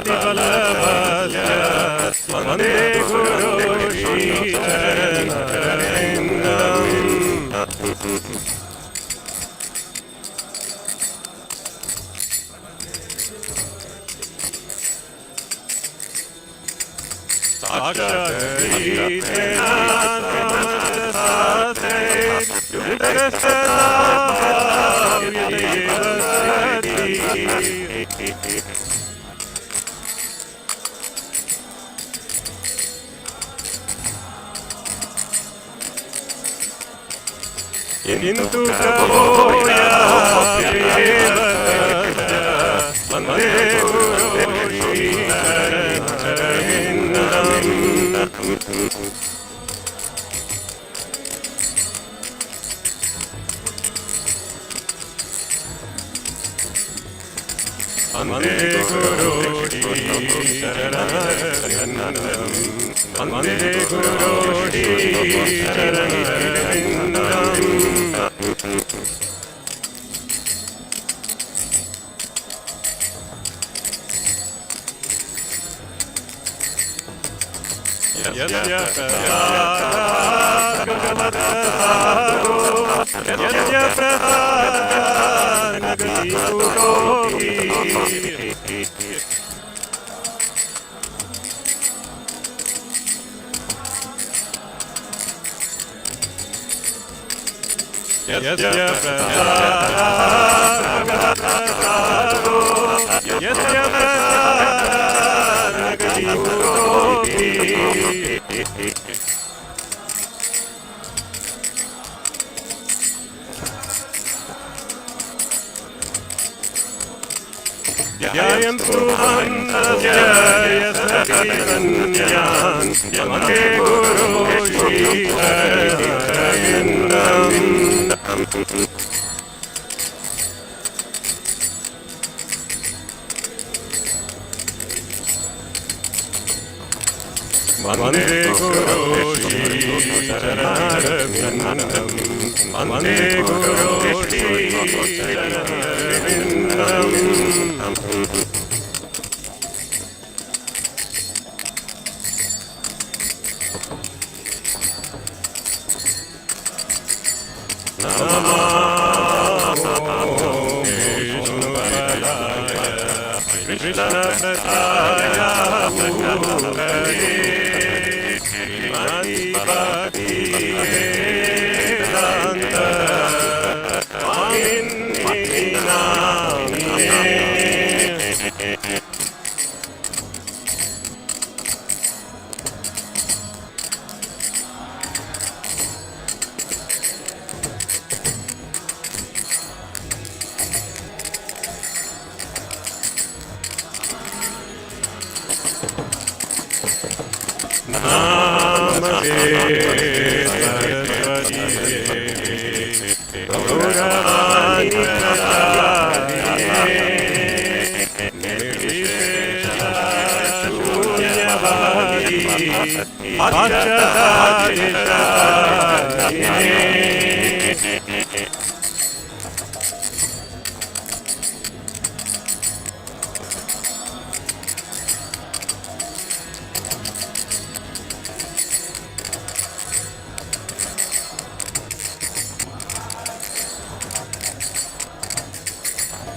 Tata Vande Guru Shri Into Prabhoya Vande Guru Shri Vande Guru Vande Guru Jayantu Vandaya Sakiranyan Vande Guru Shri Vande Guru Shri Vande Guru Krishna Prasaya Mukade Mati Bhakti Vedanta Swamini Namine Namaste Saraswati Gaurani Prasadi Nirvishesha Shunyavadi Bhattacharya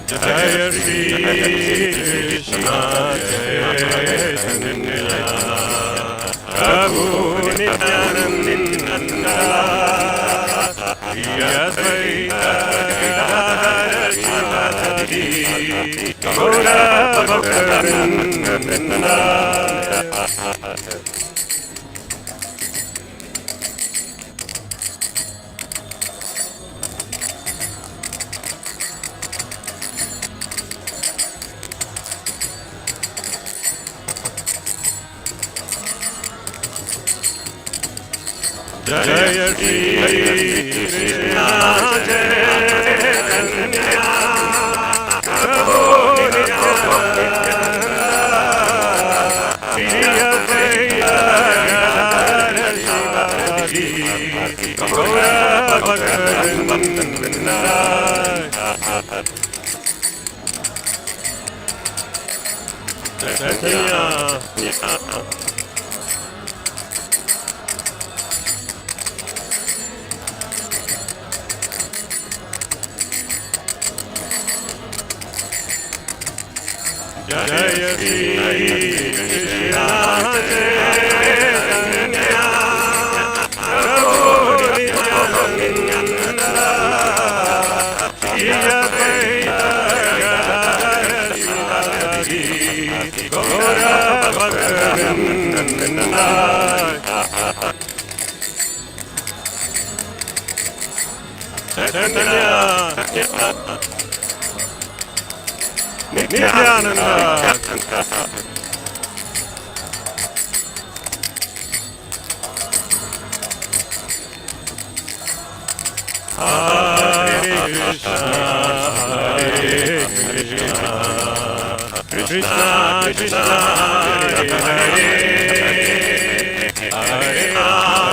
Jaya Shri Krishna Chaitanya Prabhu Nityananda Shri Advaita Gadadhara Shivasati Gaura Bhaktavinda Jaya Shri Krishna Chaitanya Prabhu Nityananda Shri Advaita Gadadhara Shivasati Gaura Bhaktavinda Chaitanya Jaya Shri Krishna Chaitanya Prabhu Nityananda Shri Advaita Gadadhara Shivasadi Gaura Bhaktivinoda Chaitanya Nityananda Hare Krishna Krishna Krishna Hare Hare Hare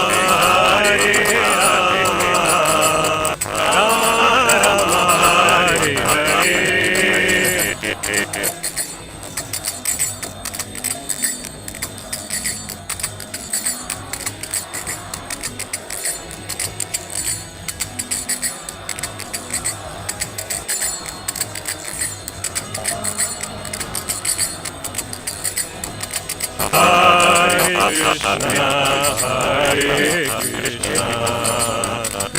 Rama Hare Rama Rama Hare Hare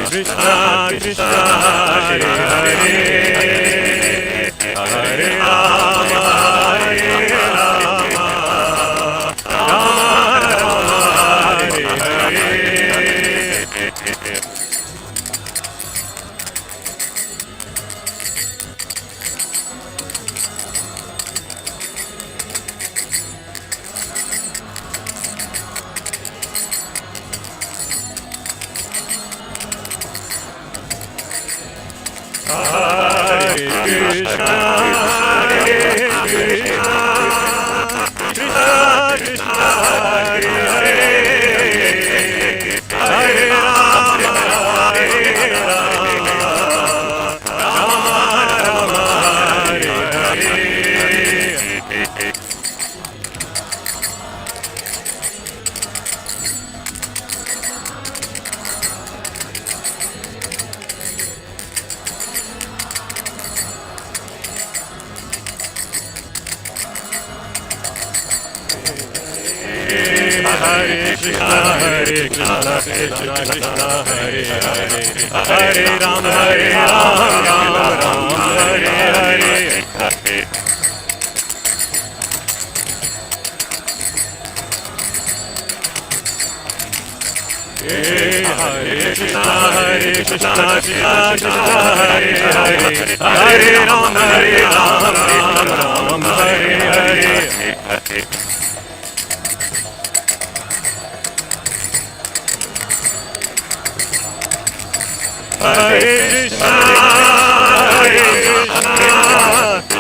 Krishna Krishna Hare Hare Hare Rama Hare Rama Rama Rama Hare Hare Krishna Hare Krishna Krishna Krishna Hare Hare Hare Rama Hare Rama Rama Rama Hare Hare Hare Krishna Krishna Krishna Hare Hare Hare Rama Rama Rama Hare Hare Hare Krishna Krishna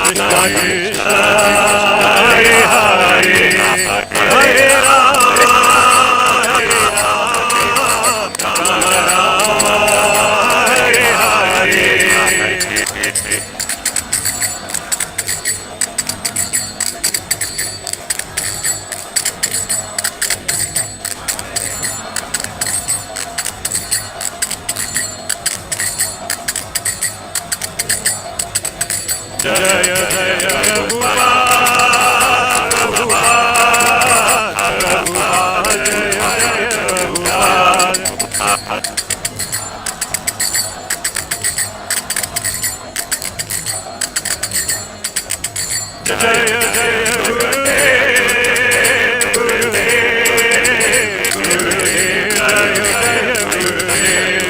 Krishna Hare Hare Hare Rama Rama Hare Hare Hare Krishna Krishna Krishna Hare Hare Hare Rama Rama Rama Hare Hare Jaya Jaya Prabhupada Prabhupada Prabhupada Jaya Jaya Prabhupada Jaya Jaya Gurudev Gurudev Gurudev Jaya Jaya Gurudev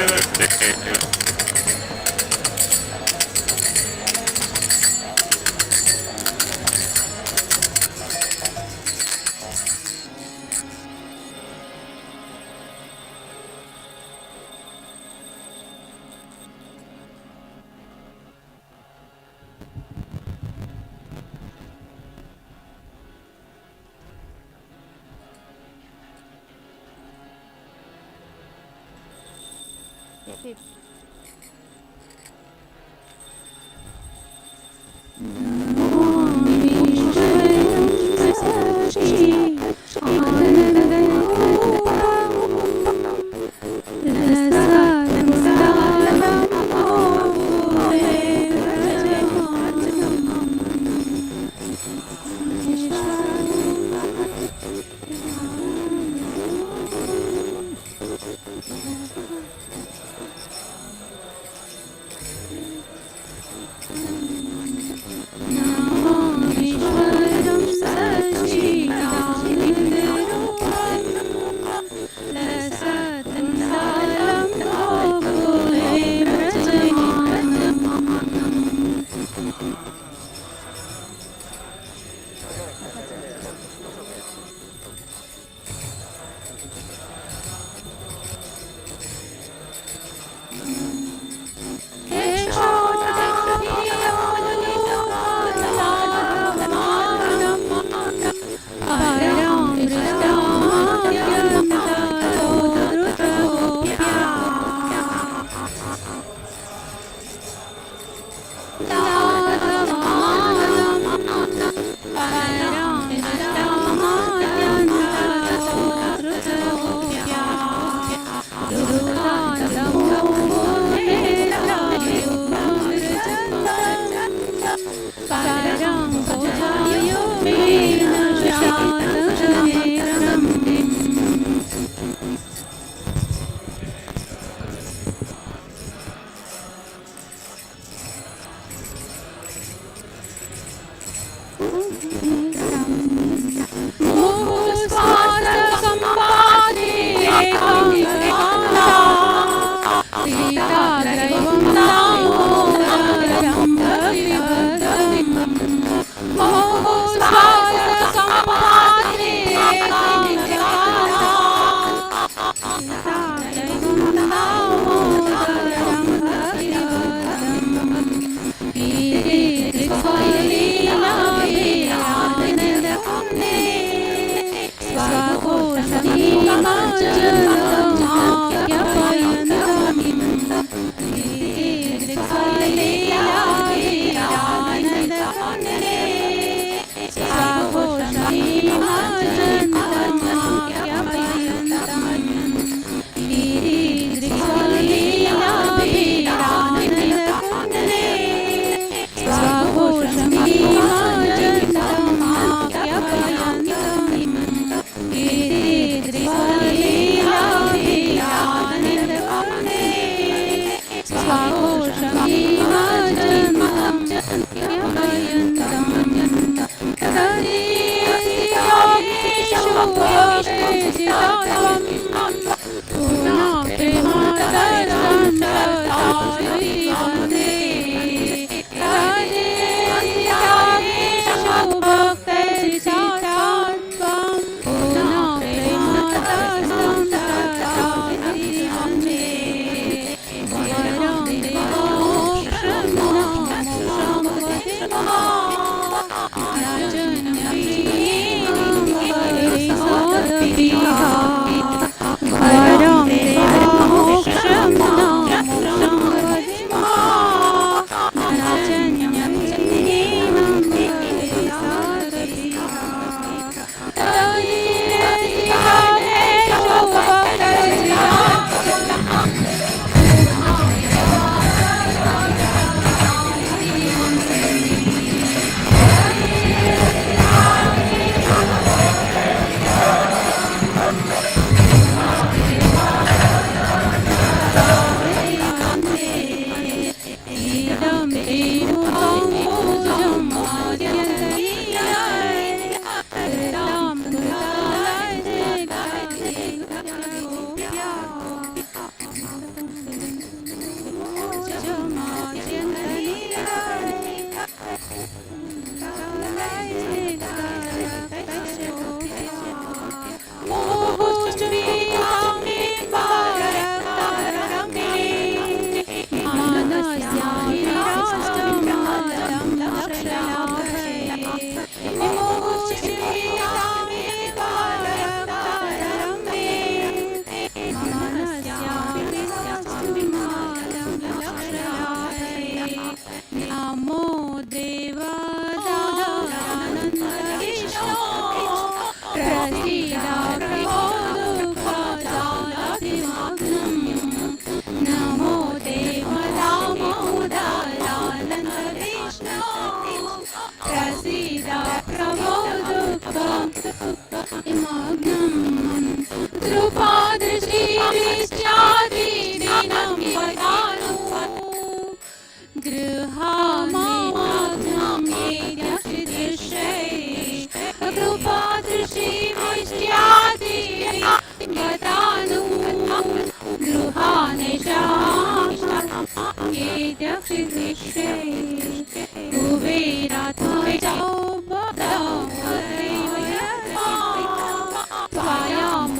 Swayam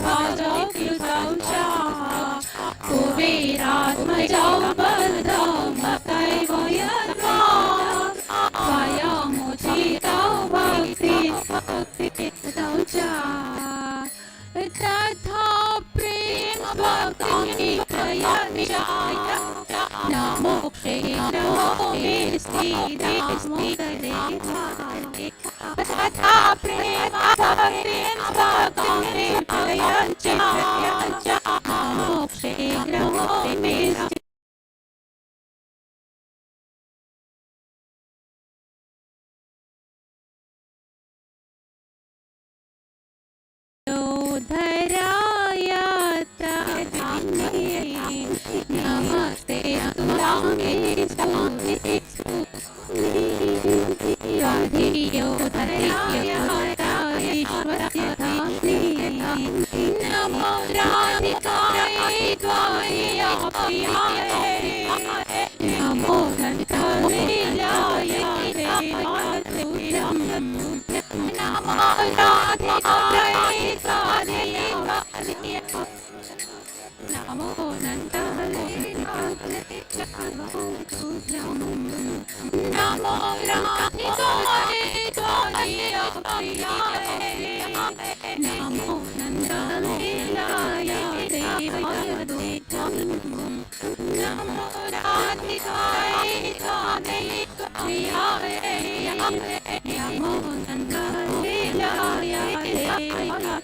भाजौ कृतं च कुबेरात्मजौ बलधमतैव यद्वा स्वयमुचितौ भक्तिकृतौ च तथा प्रेम भक्ति प्रयत्नाय न मोक्षे ग्रहोऽपि स्थितिमुक्तये तथा प्रेम भक्ति प्रयत्नाय न मोक्षे ग्रहोऽपि नमस्ते तुलांगे धियो धरायश्वस्य धाम्ने नमो राधिकायै त्वय्याप्यायै नमो घण्टवेलाय देवालुषं नमो राधिकायै त्वय्याप्यायै नमो नमो राधिकायै त्वय्याप्यायै नमो नन्दलीलाय देवदूतं नमो राधिकायै त्वय्याप्यायै नमो नन्दलीलाय देवदूतं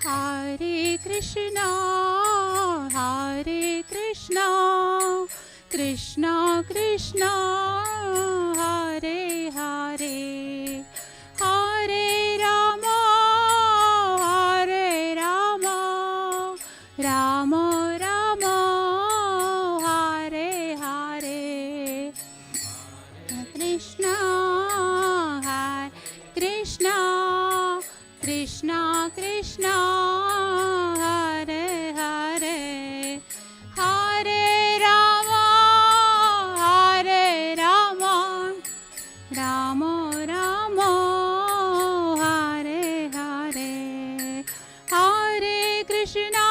Hare Krishna, Hare Krishna, Krishna Krishna, Hare Hare, Hare Rama, Hare Rama, Rama Rama, Hare Hare, Hare Krishna, Hare Krishna Krishna Hare Hare Hare Rama Hare Rama Rama Rama Hare Hare Hare Krishna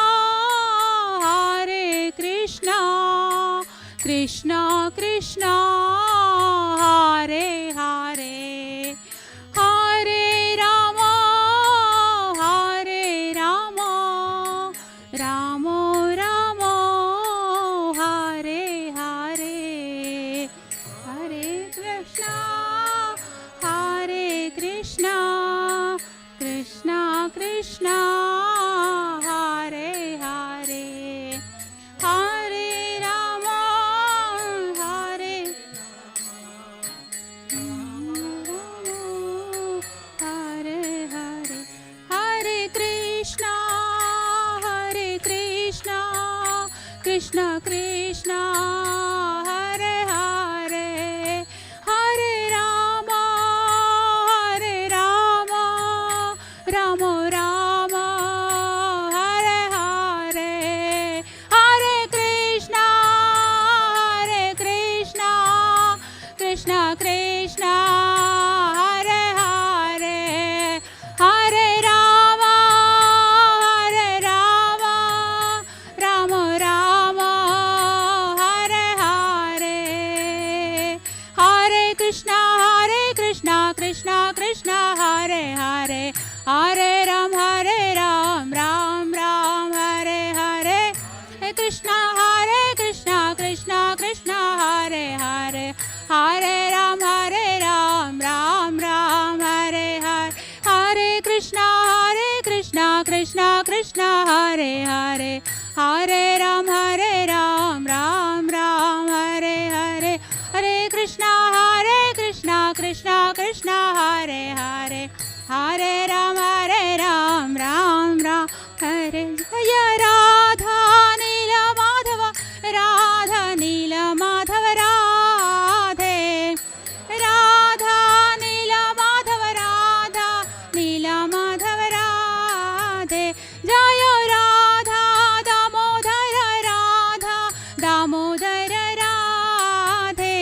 Hare Krishna Krishna Krishna Hare Hare Hare Rama Rama Rama Hare Hare Krishna Hare Krishna Krishna Krishna Hare Hare Hare Rama Hare Rama Rama Rama Hare Hare Hare Krishna Krishna Krishna Hare Hare Hare Rama Hare Rama Rama Rama Hare Hare Hare Krishna Krishna Krishna Hare Hare Hare Rama Hare Hare Hare Hare Krishna Krishna Krishna Hare Hare Hare Rama Rama Rama Hare Hare Hare Krishna Krishna Krishna Hare Hare Hare Rama Rama Rama Hare Hare Hare Krishna Krishna Krishna Hare Hare Hare Ram Ram Ram Hare Hare Hare Krishna Krishna Krishna Hare Hare Hare Ram Ram Ram Hare Hare Hare Krishna Hare, Hare Ram, Ram Ram, Hare Hare, Hare Krishna, Krishna Krishna, Hare Hare, Hare Ram, Ram Ram, Hare Jaya Radha Nila Madhava, Radha Nila Madhava, Radhe Radha Nila Madhava, Radha Nila Madhava, Radhe Jaya Radha Damodara, Radha Damodara, Radhe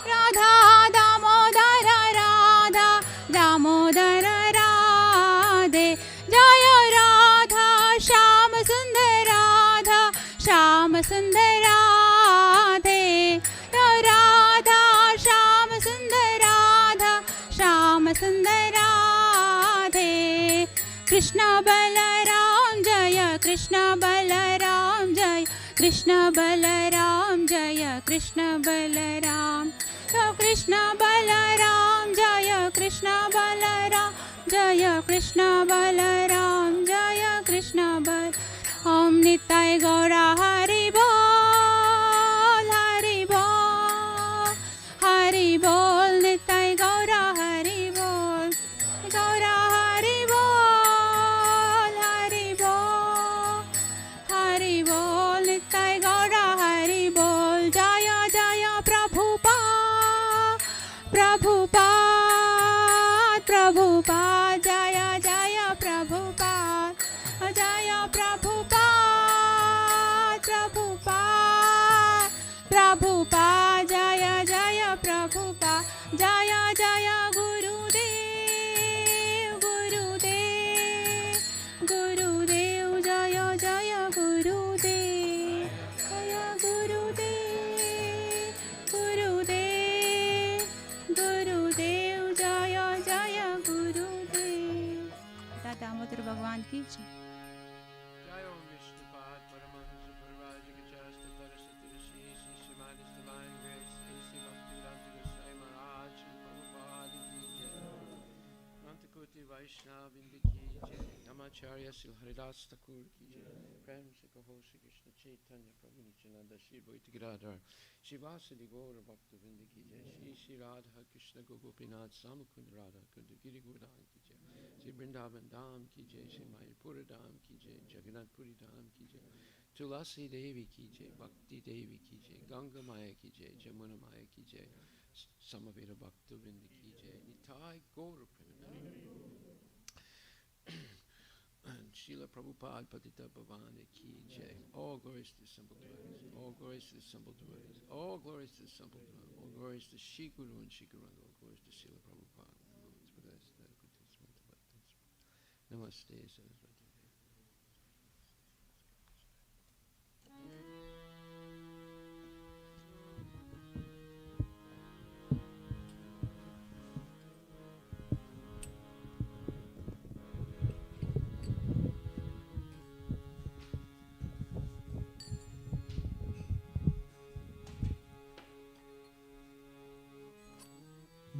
Radha Damodara, Radha Damodara, Radhe Jaya Radha Shyam Sundar, Radha Shyam Sundar, Radhe Radha Shyam Sundar, Radha Shyam Sundar, Radhe Krishna Balaram Jaya, Krishna Balaram Jaya, Krishna Balaram Jaya, Krishna Balaram, Krishna Balaram Jaya, Krishna Balaram Jaya, Krishna Balaram Jaya, Krishna Bal Om Nitai Gaura Hari Bol, Hari Bol, Hari Bol, Nitai Gaura Hari Bol, Gaura Hari Bol, Hari Bol, Hari Bol, Nitai Gaura Hari Bol, Jaya Jaya Prabhupada, Prabhupada, Prabhupada, Jaya Jaya Prabhupada, Jaya Prabhupada, Prabhupada, Prabhupada, Jaya Jaya Prabhupada, Jaya Jaya Gurudev, Gurudev, Gurudev, Jaya Jaya Gurudev, Jaya Gurudev, Gurudev, Gurudev, Jaya Jaya Gurudev. Damodar भगवान की जय. Jai Om Vishnupad Paramahansa Parivraj Gacharasta Tarasati Rishi Shri Srimad Divine Grace A.C. Bhaktivedanta Goswami Maharaj Shri Prabhupada Ki Jai Nantakoti Vaishnav Indi Ki Jai Namacharya Sri Haridas Thakur Ki Jai Prem Se Kaho Shri Krishna Chaitanya Prabhu Nityananda Shri Advaita Gadadhar Shri Vasudeva Gaura Bhakta Vrinda Ki Jai Shri Radha Krishna Gopinath Samakund Radha Kunda Giri Govardhan Ki Jai Shri Vrindavan Dham Ki Jai Shri Mayapura Dham Ki Jai Jagannath Puri Dham Ki Jai Tulasi Devi Ki Jai Bhakti Devi Ki Jai Ganga Maya Ki Jai Jamuna Maya Ki Jai Samaveta Bhakta Vrinda Ki Jai Nitai Gaura Premanandi Srila Prabhupada Patita Bhavani Ki Jai. All glories to the simple devotees. All glories to the simple devotees. All glories to the simple devotees. All glories to Shri Guru and Shri Guru. All glories to Srila Prabhupada. Namaste Saraswati.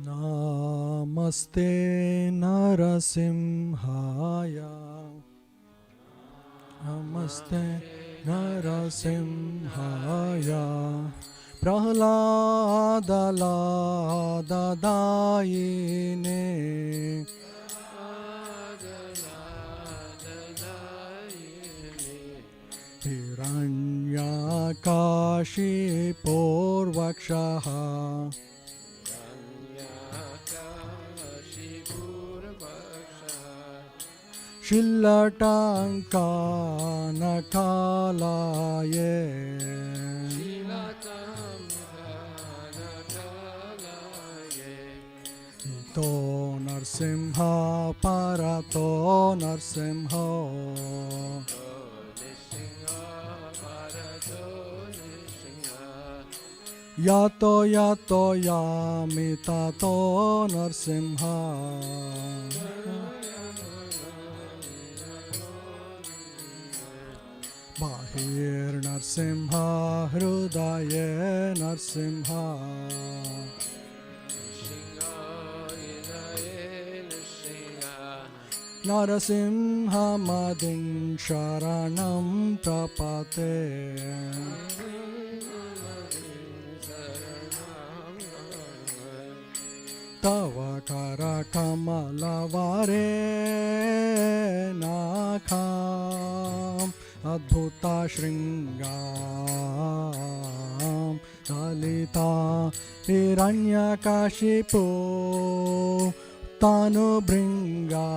Namaste Narasimhaya, Namaste Narasimhaya, Prahladadayine, Hiranyakashi Purvakshaha, Shillatankanakalaye, Ito Narsimha Parato Narsimha, Yato Yato Yamitato Narsimha, Bahir Narsimha Hrudaye Narsimha, नरसिंहमदिं शरणं प्रपते तव करकमलवरे नाखाम् अद्भुता शृङ्गां ललिता हिरण्यकशिपो तनुभृङ्गा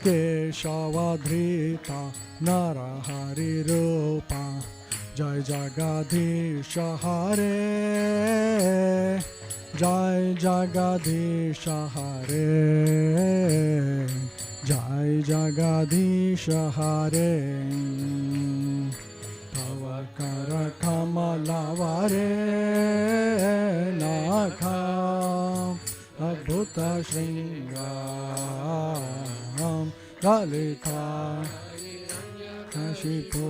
केशवधृता नरहरिरूपा जय जगदीश हरे जय जगदीश हरे जय जगदीश हरे तव कर कमलवरे नाखा अद्भुत शृङ्गां ललिता कशिपो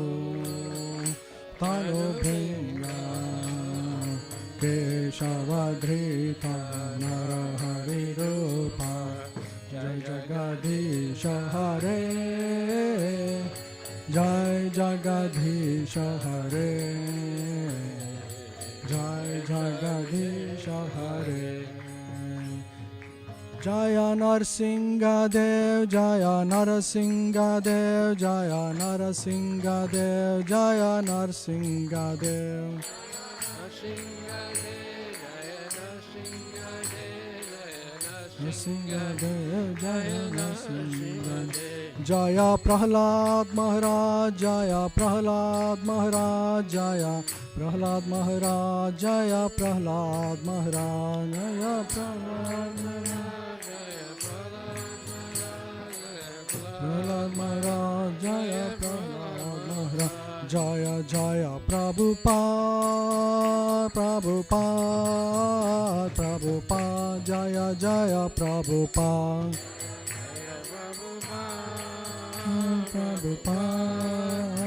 तनुभृङ्गा केशवधृता नरहरिरूपा जय जगदीश हरे जय जगदीश हरे जय जगदीश हरे जय नरसिंहदेव जय नरसिंहदेव जय नरसिंहदेव जय नरसिंहदेव नरसिंहदेव जय नरसिंहदेव जय प्रहलाद महाराज जय प्रहलाद महाराज जय प्रहलाद महाराज जय प्रहलाद महाराज जय प्रहलाद महाराज जय प्रहलाद महाराज जय जय प्रभुपाद प्रभुपाद प्रभुपाद जय जय प्रभुपाद प्रभुपाद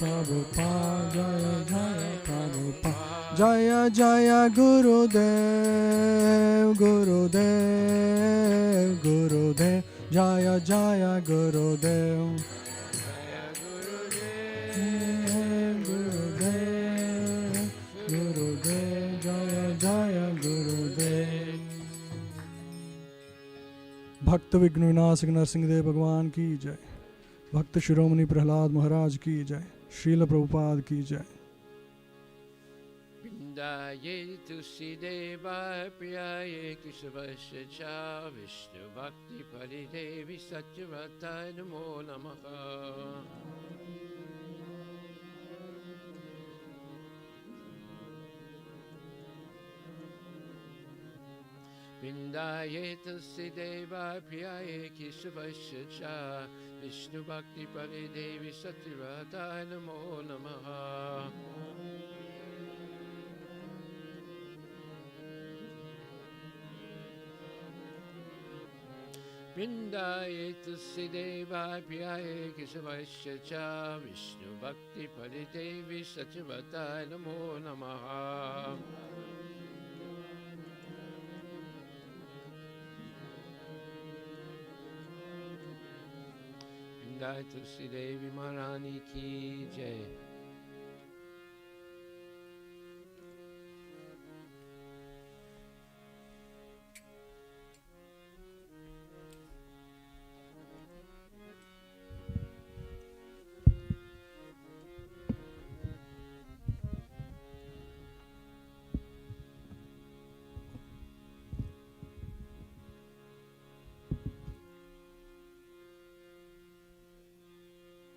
प्रभुपाद जय जय प्रभुपाद जय जय गुरुदेव गुरुदेव गुरुदेव जय जय गुरुदेव गुरुदेव गुरुदेव जय जय गुरुदेव भक्त विघ्न विनाशक नरसिंहदेव भगवान की जय भक्त शिरोमणि प्रहलाद महाराज की जय श्रील प्रभुपाद की जय वृंदाये तुलसीदेवा प्रियाये केशवस्य च विष्णु भक्ति परिदेवी सत्यव्रताय नमो नमः वृंदाये तुलसीदेवा प्रियाये केशवस्य च विष्णु भक्ति परिदेवी सत्यव्रताय नमो नमः वृंदाये तुलसीदेवा प्रियाये केशवस्य च विष्णु भक्ति परिदेवी सत्यव्रताय नमो नमः वृंदाये तुलसी देवी महारानी की जय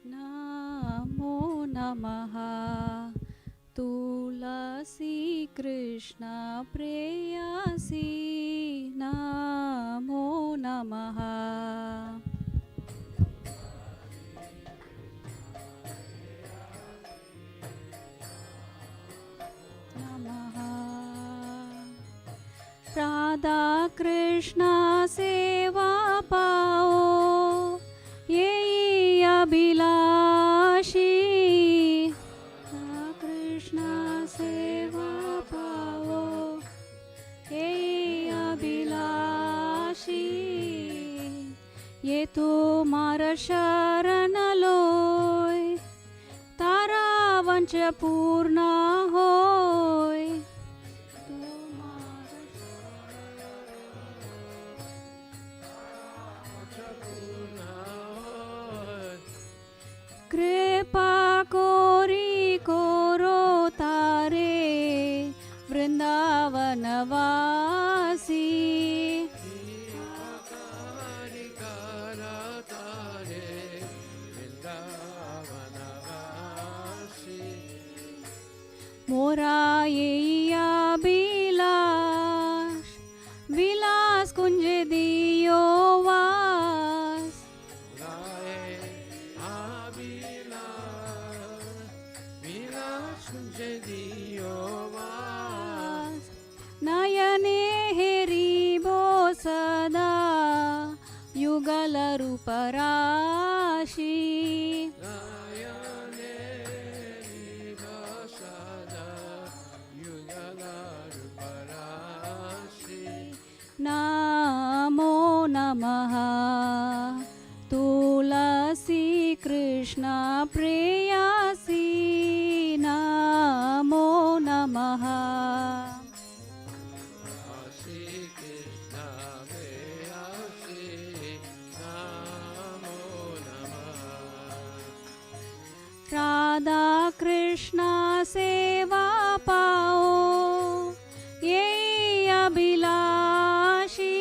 नमो नमः तुलसी कृष्ण प्रेयसी नमो नमः नमः राधा कृष्ण सेवा पाओ यही अभिलाषी कृष्ण सेवा पाओ यही अभिलाषी ये तो मारा शरण लोय तारा वंश पूर्ण होय कृपा कोरी कोरो तारे वृंदावन वासी मोरा ये अभिलाष विलास कुंज दियो वास नयने हेरिबो सदा युगल रूप राशि नमो नमः तुलसी कृष्ण प्रेयसी नमो नमः राधा कृष्ण सेवा पाओ ये अभिलाषी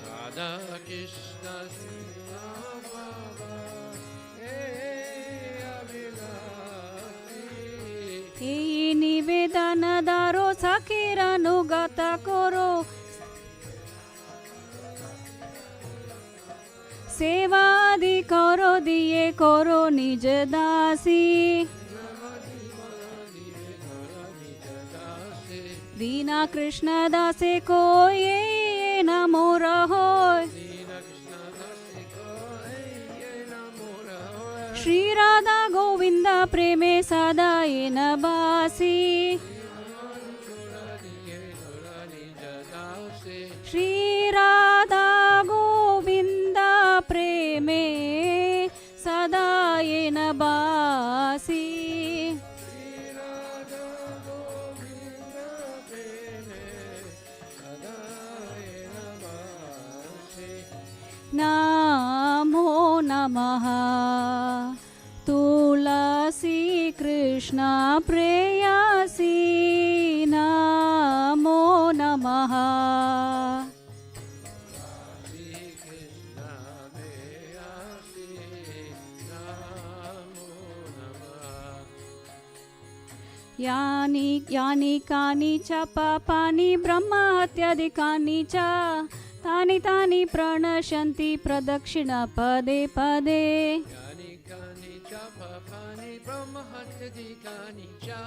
राधा कृष्ण सेवा पाओ ये अभिलाषी हे निवेदन दारो सखीर अनुगत करो सेवादि करो दिए करो निज दासी दीना कृष्ण दासे को ये न मोर होय श्री राधा गोविंद प्रेमे सदा ये न बासी श्री राधा गोविंद प्रेमे सदा ये न बासी नमो नमः तुलसी कृष्ण प्रेयसी नमो नमः यानि कानि च पापानि ब्रह्म हत्यादिकानि च तानि तानि प्रणश्यन्ति प्रदक्षिण पदे पदे यानि कानि च पापानि ब्रह्म हत्यादिकानि च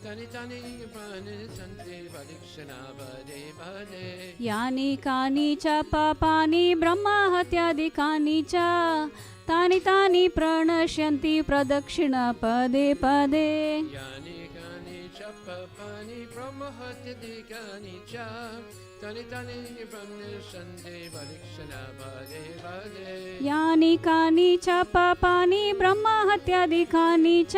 तानि तानि प्रणश्यन्ति प्रदक्षिण पदे पदे यानि कानि च पापानि ब्रह्म हत्यादिकानि च तानि तानि प्रणश्यन्ति प्रदक्षिण पदे पदे यानि कानि च पापानि ब्रह्म हत्यादिकानि च तानि तानि प्रणश्यन्ति प्रदक्षिण पदे पदे यानि कानि च पापानि ब्रह्म हत्यादिकानि च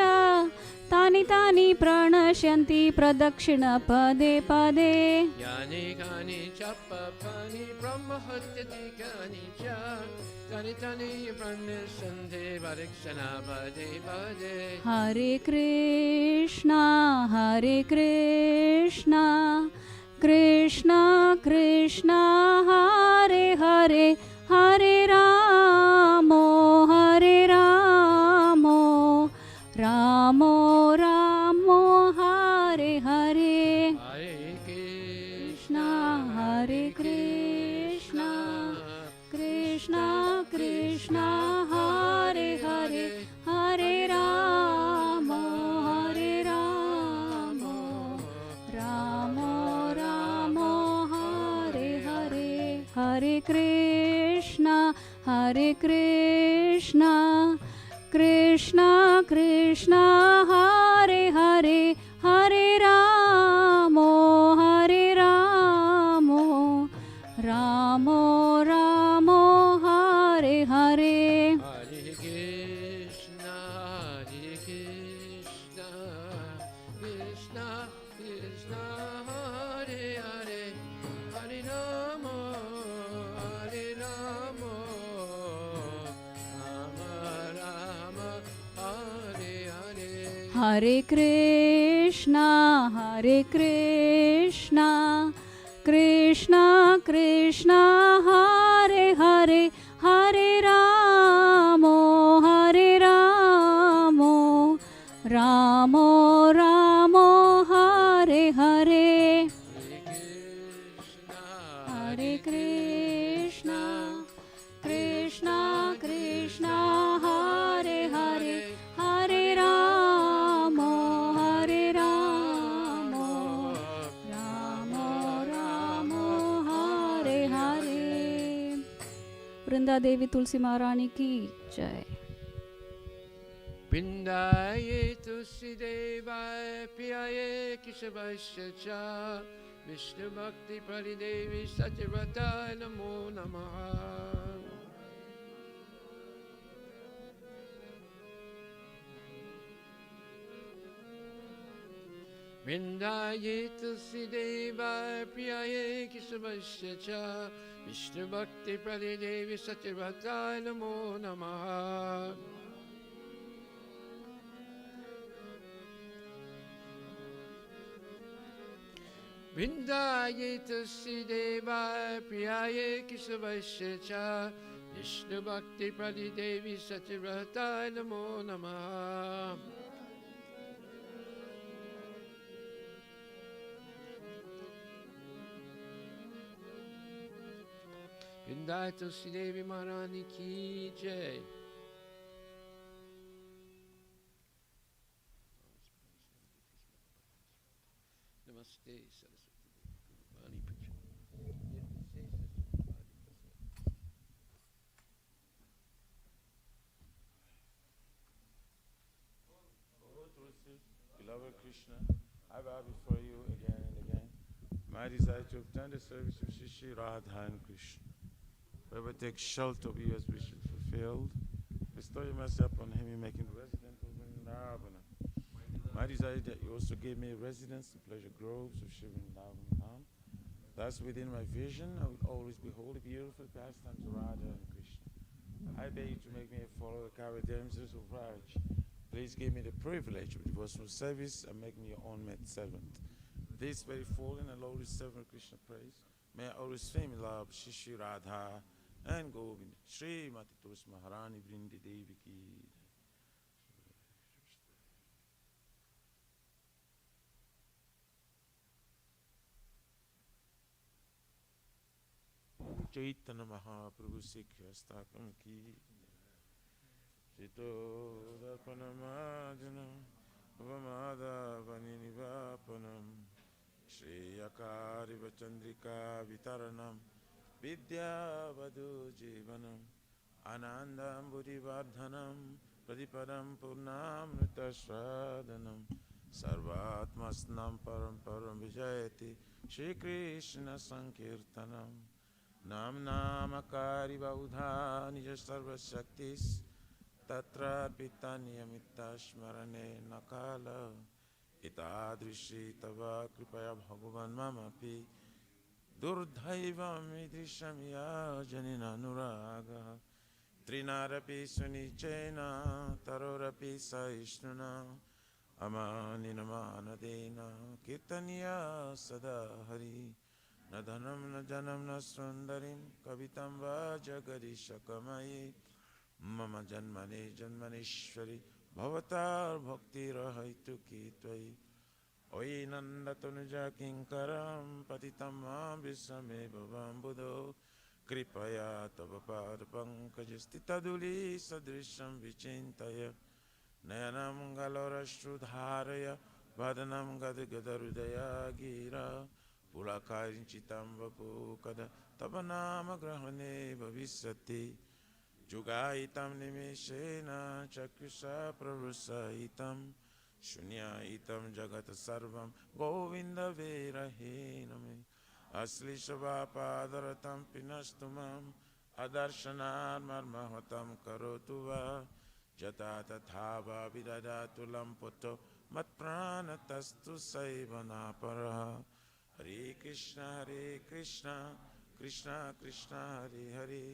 तानि तानि प्रणश्यन्ति प्रदक्षिण पदे पदे यानि कानि च पापानि ब्रह्म हत्यादिकानि च तानि तानि प्रणश्यन्ति प्रदक्षिण पदे पदे हरे Krishna Krishna Krishna Hare Hare Hare Ram Ram Ram Hare Hare Hare Krishna Krishna Krishna Hare Hare Hare Ram Ram Hare Hare Hare Krishna Krishna Krishna Hare Hare Hare Ram Ram Ram Hare Krishna, Krishna Krishna, Hare Hare, Hare Ramo, Ramo Ramo, Hare Hare. Hare Krishna, Krishna Krishna, Hare Hare, Hare Ramo, Ramo Ramo, Hare Hare. Vrinda Devi तुलसी महारानी की जय. Pindaye tulsi devaye piyaye keshavasya cha Vishnu bhakti paridevi satyavataye namo namaha. Pindaye tulsi devaye piyaye keshavasya cha Vishnu bhakti paridevi satyavataye namo namaha. Vrindaye tulsi devaye priyaye keshavasya cha Vishnu bhakti pradidevi satyavataye namo namaha. Vrindaye tulsi devi maharani ki jai. Namaste Saraswati Vani Puja. Beloved Krishna, I bow before you again and again. My desire to obtain the service of Shri Radha and Krishna. Whoever takes shelter of you as wish fulfilled, bestow your mercy upon him in making resident of Vrindavan. My desire is that you also give me residence in pleasure groves of Shri Vrindavan. Thus within my vision I will always behold the beautiful pastimes of Radha and Krishna. I beg you to make me a follower of the Kava damsels of Raj. Please give me the privilege of devotional service and make me your own maid servant. This very fallen and lowly servant of Krishna praise, may I always swim in love Shri Radha and Govind. Shri Mati Tulsi Maharani Vrindi Devi ki. Chaitanya Mahaprabhu Sikha Stakam ki. Chito Darpanamajana Vamada Vaninivapanam Shri Akari Vachandrika Vitaranam Vidya Vadu Jivanam Anandam Buddhivardhanam Pradipadam Purnam Nutashradanam Sarvatmasnam Param Vijayati Shri Krishna Sankirtanam Nam Namakari Vaudha Nija Sarva Shaktis Tatra Pitanyamita Shmarane Nakala Itadrishi Tava Kripaya Bhagavan Mamapi Durdhaivam Idrishamya Janina Nuraga Trinarapi Sunichena Tarorapi Saishnuna Amaninamanadena Kirtaniya Sadahari Nadhanam Najanam Nasundarim Kavitam Vajagadishakamai Mama Janmane Janmaneshwari Bhavatar Bhakti Rahaituki Tvai Oi Nandatanuja Kinkaram Patitam Ambisame Bhavam Buddho Kripaya Tavapad Pankajastitaduli Sadrisham Vichintaya Nayanam Galorashrudharaya Vadanam Gadagadharudaya Gira Pulakarinchitam Vapukada Tabanama Grahane Bhavisati Jugaitam Nimeshena Chakusha Prarusaitam Shunyaitam Jagata Sarvam Govinda Verahename Aslishavapadaраtam Pinastumam Adarshanar Marmahatam Karotuva Jata Tathava Vidadatulam Poto Matpranatastu Saivanaparaha Hare Krishna Krishna Krishna Hare Hare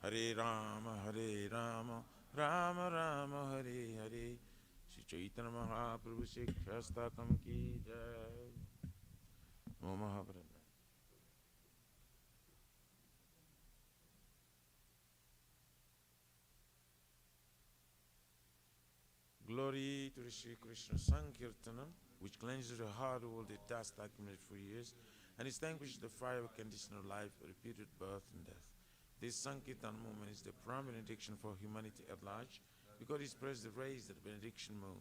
Hare Rama Rama Rama Hare Hare. Shri Chaitanya Mahaprabhu Shikshastakam ki jai. Om Mahaprabhu. Glory to the Sri Krishna Sankirtanam, which cleanses the heart of all the dust accumulated for years, and extinguishes the fire of conditional life, repeated birth and death. This Sankirtan movement is the prime benediction for humanity at large, because it spreads the rays of the benediction moon.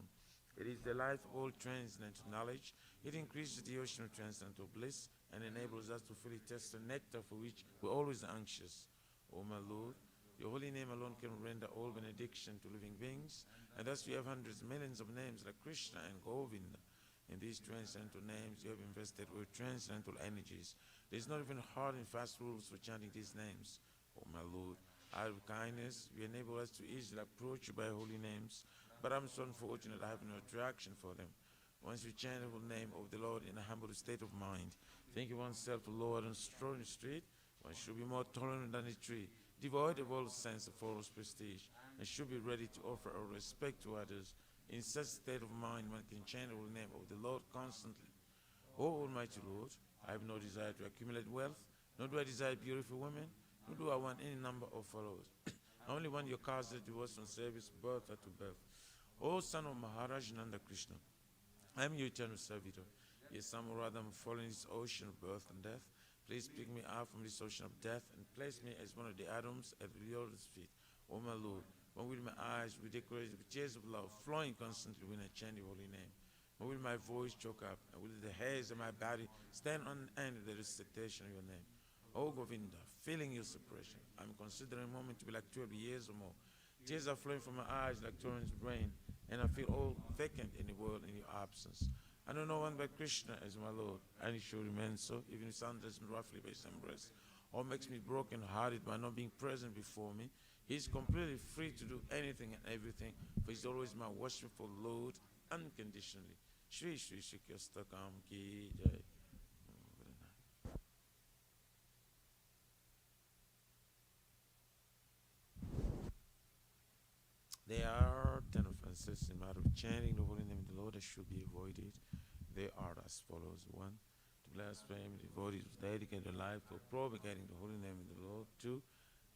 It is the life of all transcendental knowledge. It increases the ocean of transcendental bliss, and enables us to fully taste the nectar for which we're always anxious. O my Lord, your holy name alone can render all benediction to living beings, and thus we have hundreds of millions of names like Krishna and Govinda. In these transcendental names, you have invested with transcendental energies. There is not even hard and fast rules for chanting these names. O my Lord, out of kindness, you enable us to easily approach you by holy names, but I'm so unfortunate I have no attraction for them. Once you chant the holy name of the Lord in a humble state of mind, thinking oneself a Lord and strolling the street, one should be more tolerant than a tree, devoid of all sense of false prestige, and should be ready to offer our respect to others. In such state of mind, one can chant the holy name of the Lord constantly. O Almighty Lord, I have no desire to accumulate wealth, nor do I desire beautiful women, nor do I want any number of followers. I only want your cause that was from service, birth after birth. O son of Maharaj Nanda Krishna, I am your eternal servitor. Yes, some or rather am falling in this ocean of birth and death. Please pick me up from this ocean of death and place me as one of the atoms at the Lord's feet. O my Lord, when will my eyes be decorated with tears of love, flowing constantly when I chant your holy name? When will my voice choke up, and will the hairs of my body stand on end with the recitation of your name? O Govinda, feeling your suppression, I'm considering a moment to be like 12 years or more. Tears are flowing from my eyes like torrents of rain, and I feel all vacant in the world in your absence. I know no one but Krishna as my Lord, and it should remain so, even if someone doesn't roughly by his embrace, or makes me broken-hearted by not being present before me. He's completely free to do anything and everything, for he's always my worshipful Lord, unconditionally. Shri Shri Shri Kyastakam ki jai. There are 10 offenses in matter of chanting the holy name of the Lord that should be avoided. They are as follows. 1. To blaspheme the devotees who dedicate their life to propagating the holy name of the Lord. 2.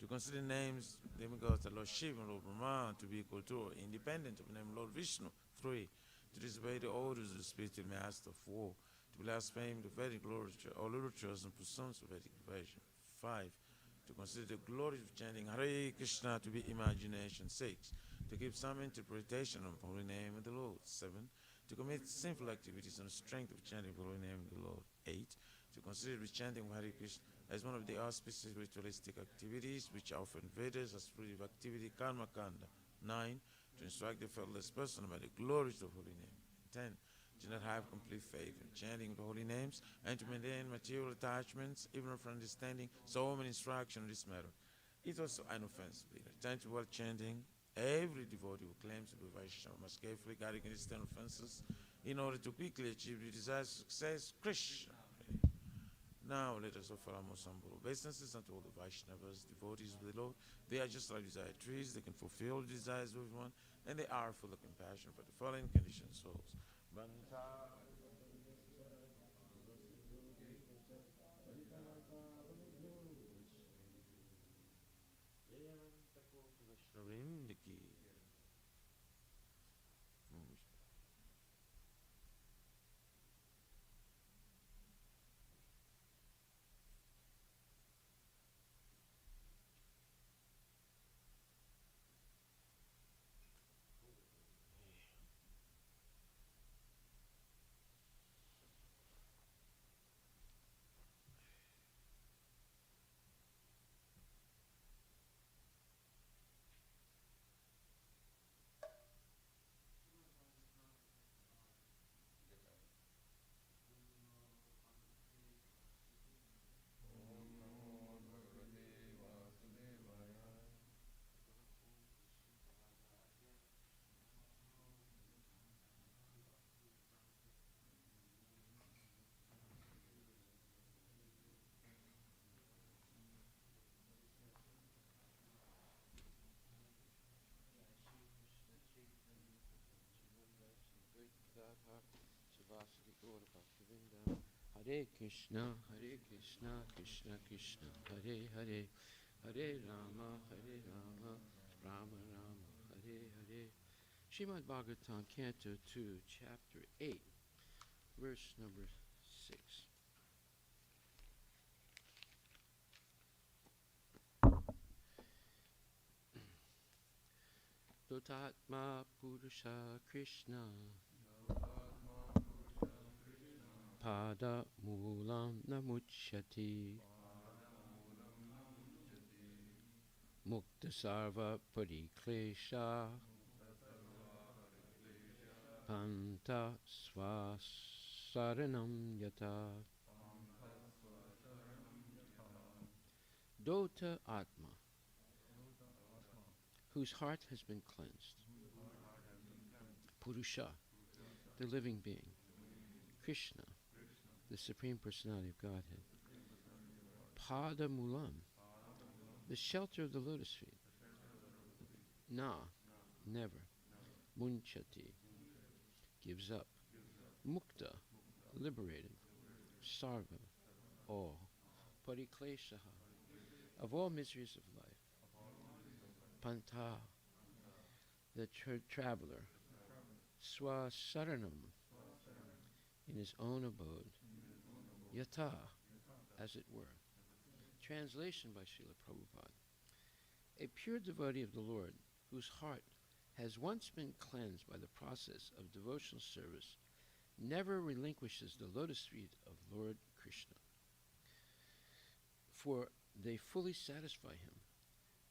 To consider names, demigods, the Lord Shiva and Lord Brahma to be equal to or independent of the name Lord Vishnu. 3. To disobey the orders of the spiritual master. 4. To blaspheme the Vedic literature or literatures and pursuits of Vedic version. 5. To consider the glories of chanting Hare Krishna to be imagination. 6. To give some interpretation of the holy name of the Lord. 7. To commit sinful activities on the strength of chanting the holy name of the Lord. 8. To consider the chanting of Hare Krishna as one of the auspicious ritualistic activities which are often Vedas as fruitive activity, karma kanda. 9. To instruct the faithless person about the glories of the holy name. 10. To not have complete faith in chanting the holy names and to maintain material attachments even from understanding so many instructions on this matter. It is also an offense. Attention while chanting. Every devotee who claims to be Vaishnava must carefully guard against 10 offenses in order to quickly achieve the desired success. Krishna. Now let us offer our most humble obeisances unto all the Vaishnavas, devotees of the Lord. They are just like desired trees, they can fulfill the desires of everyone, and they are full of compassion for the fallen conditioned souls. Hare Krishna, Krishna Krishna, Hare Hare, Hare Rama, Rama Rama, Hare Hare. Srimad Bhagavatam, Canto 2, Chapter 8, verse number 6. Dotatma Purusha Krishna Pada Mulam Namuchyati Mukta Sarva Pariklesha Panta Svasaranam Yata Dota Atma, whose heart has been cleansed. Purusha, the living being. Krishna, the Supreme Personality of Godhead. Pada Mulam, the shelter of the lotus feet. Na, never. Munchati, gives up. Mukta, liberated. Sarva, all. Parikleshaha, of all miseries of life. Panta, the traveler. Swasaranam, in his own abode. Yata, as it were. Translation by Srila Prabhupada. A pure devotee of the Lord, whose heart has once been cleansed by the process of devotional service, never relinquishes the lotus feet of Lord Krishna, for they fully satisfy him,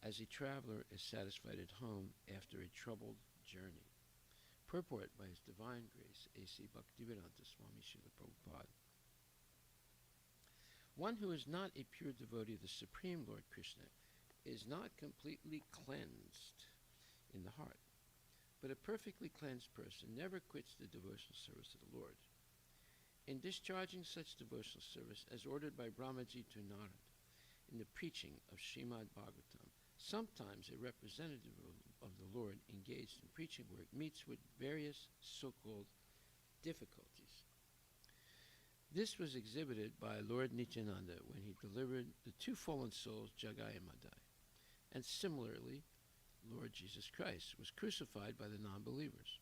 as a traveler is satisfied at home after a troubled journey. Purport by His Divine Grace, A.C. Bhaktivedanta Swami Srila Prabhupada. One who is not a pure devotee of the Supreme Lord Krishna is not completely cleansed in the heart, but a perfectly cleansed person never quits the devotional service of the Lord. In discharging such devotional service as ordered by Brahmaji to Narad in the preaching of Srimad Bhagavatam, sometimes a representative of the Lord engaged in preaching work meets with various so-called difficulties. This was exhibited by Lord Nityananda when he delivered the two fallen souls, Jagai and Madai. And similarly, Lord Jesus Christ was crucified by the non-believers.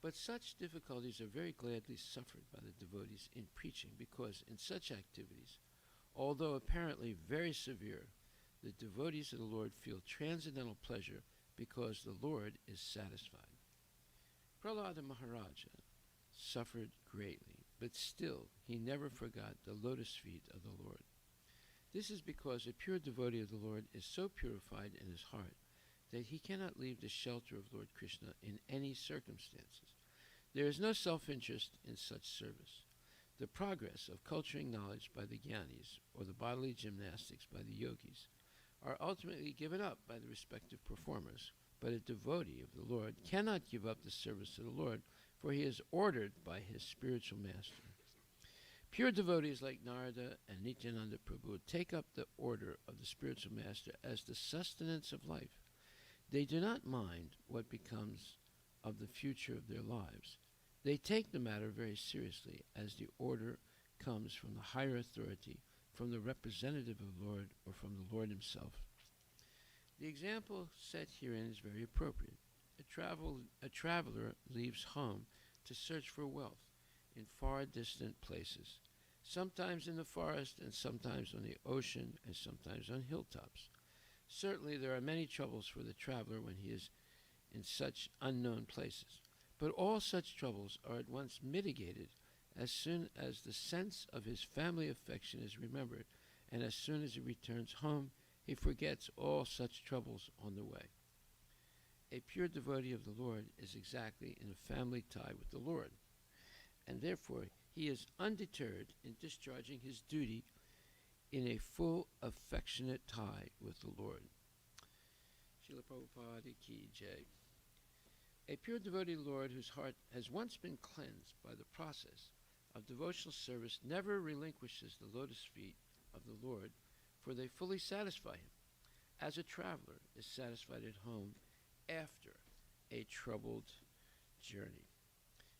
But such difficulties are very gladly suffered by the devotees in preaching, because in such activities, although apparently very severe, the devotees of the Lord feel transcendental pleasure because the Lord is satisfied. Prahlada Maharaja suffered greatly, but still he never forgot the lotus feet of the Lord. This is because a pure devotee of the Lord is so purified in his heart that he cannot leave the shelter of Lord Krishna in any circumstances. There is no self-interest in such service. The progress of culturing knowledge by the Gyanis, or the bodily gymnastics by the yogis, are ultimately given up by the respective performers, but a devotee of the Lord cannot give up the service of the Lord, for he is ordered by his spiritual master. Pure devotees like Narada and Nityananda Prabhu take up the order of the spiritual master as the sustenance of life. They do not mind what becomes of the future of their lives. They take the matter very seriously, as the order comes from the higher authority, from the representative of the Lord, or from the Lord himself. The example set herein is very appropriate. A traveler leaves home to search for wealth in far distant places, sometimes in the forest, and sometimes on the ocean, and sometimes on hilltops. Certainly there are many troubles for the traveler when he is in such unknown places, but all such troubles are at once mitigated as soon as the sense of his family affection is remembered, and as soon as he returns home, he forgets all such troubles on the way. A pure devotee of the Lord is exactly in a family tie with the Lord, and therefore he is undeterred in discharging his duty in a full affectionate tie with the Lord. Srila Prabhupada Ki Jai. A pure devotee of the Lord, whose heart has once been cleansed by the process of devotional service, never relinquishes the lotus feet of the Lord, for they fully satisfy him, as a traveler is satisfied at home after a troubled journey.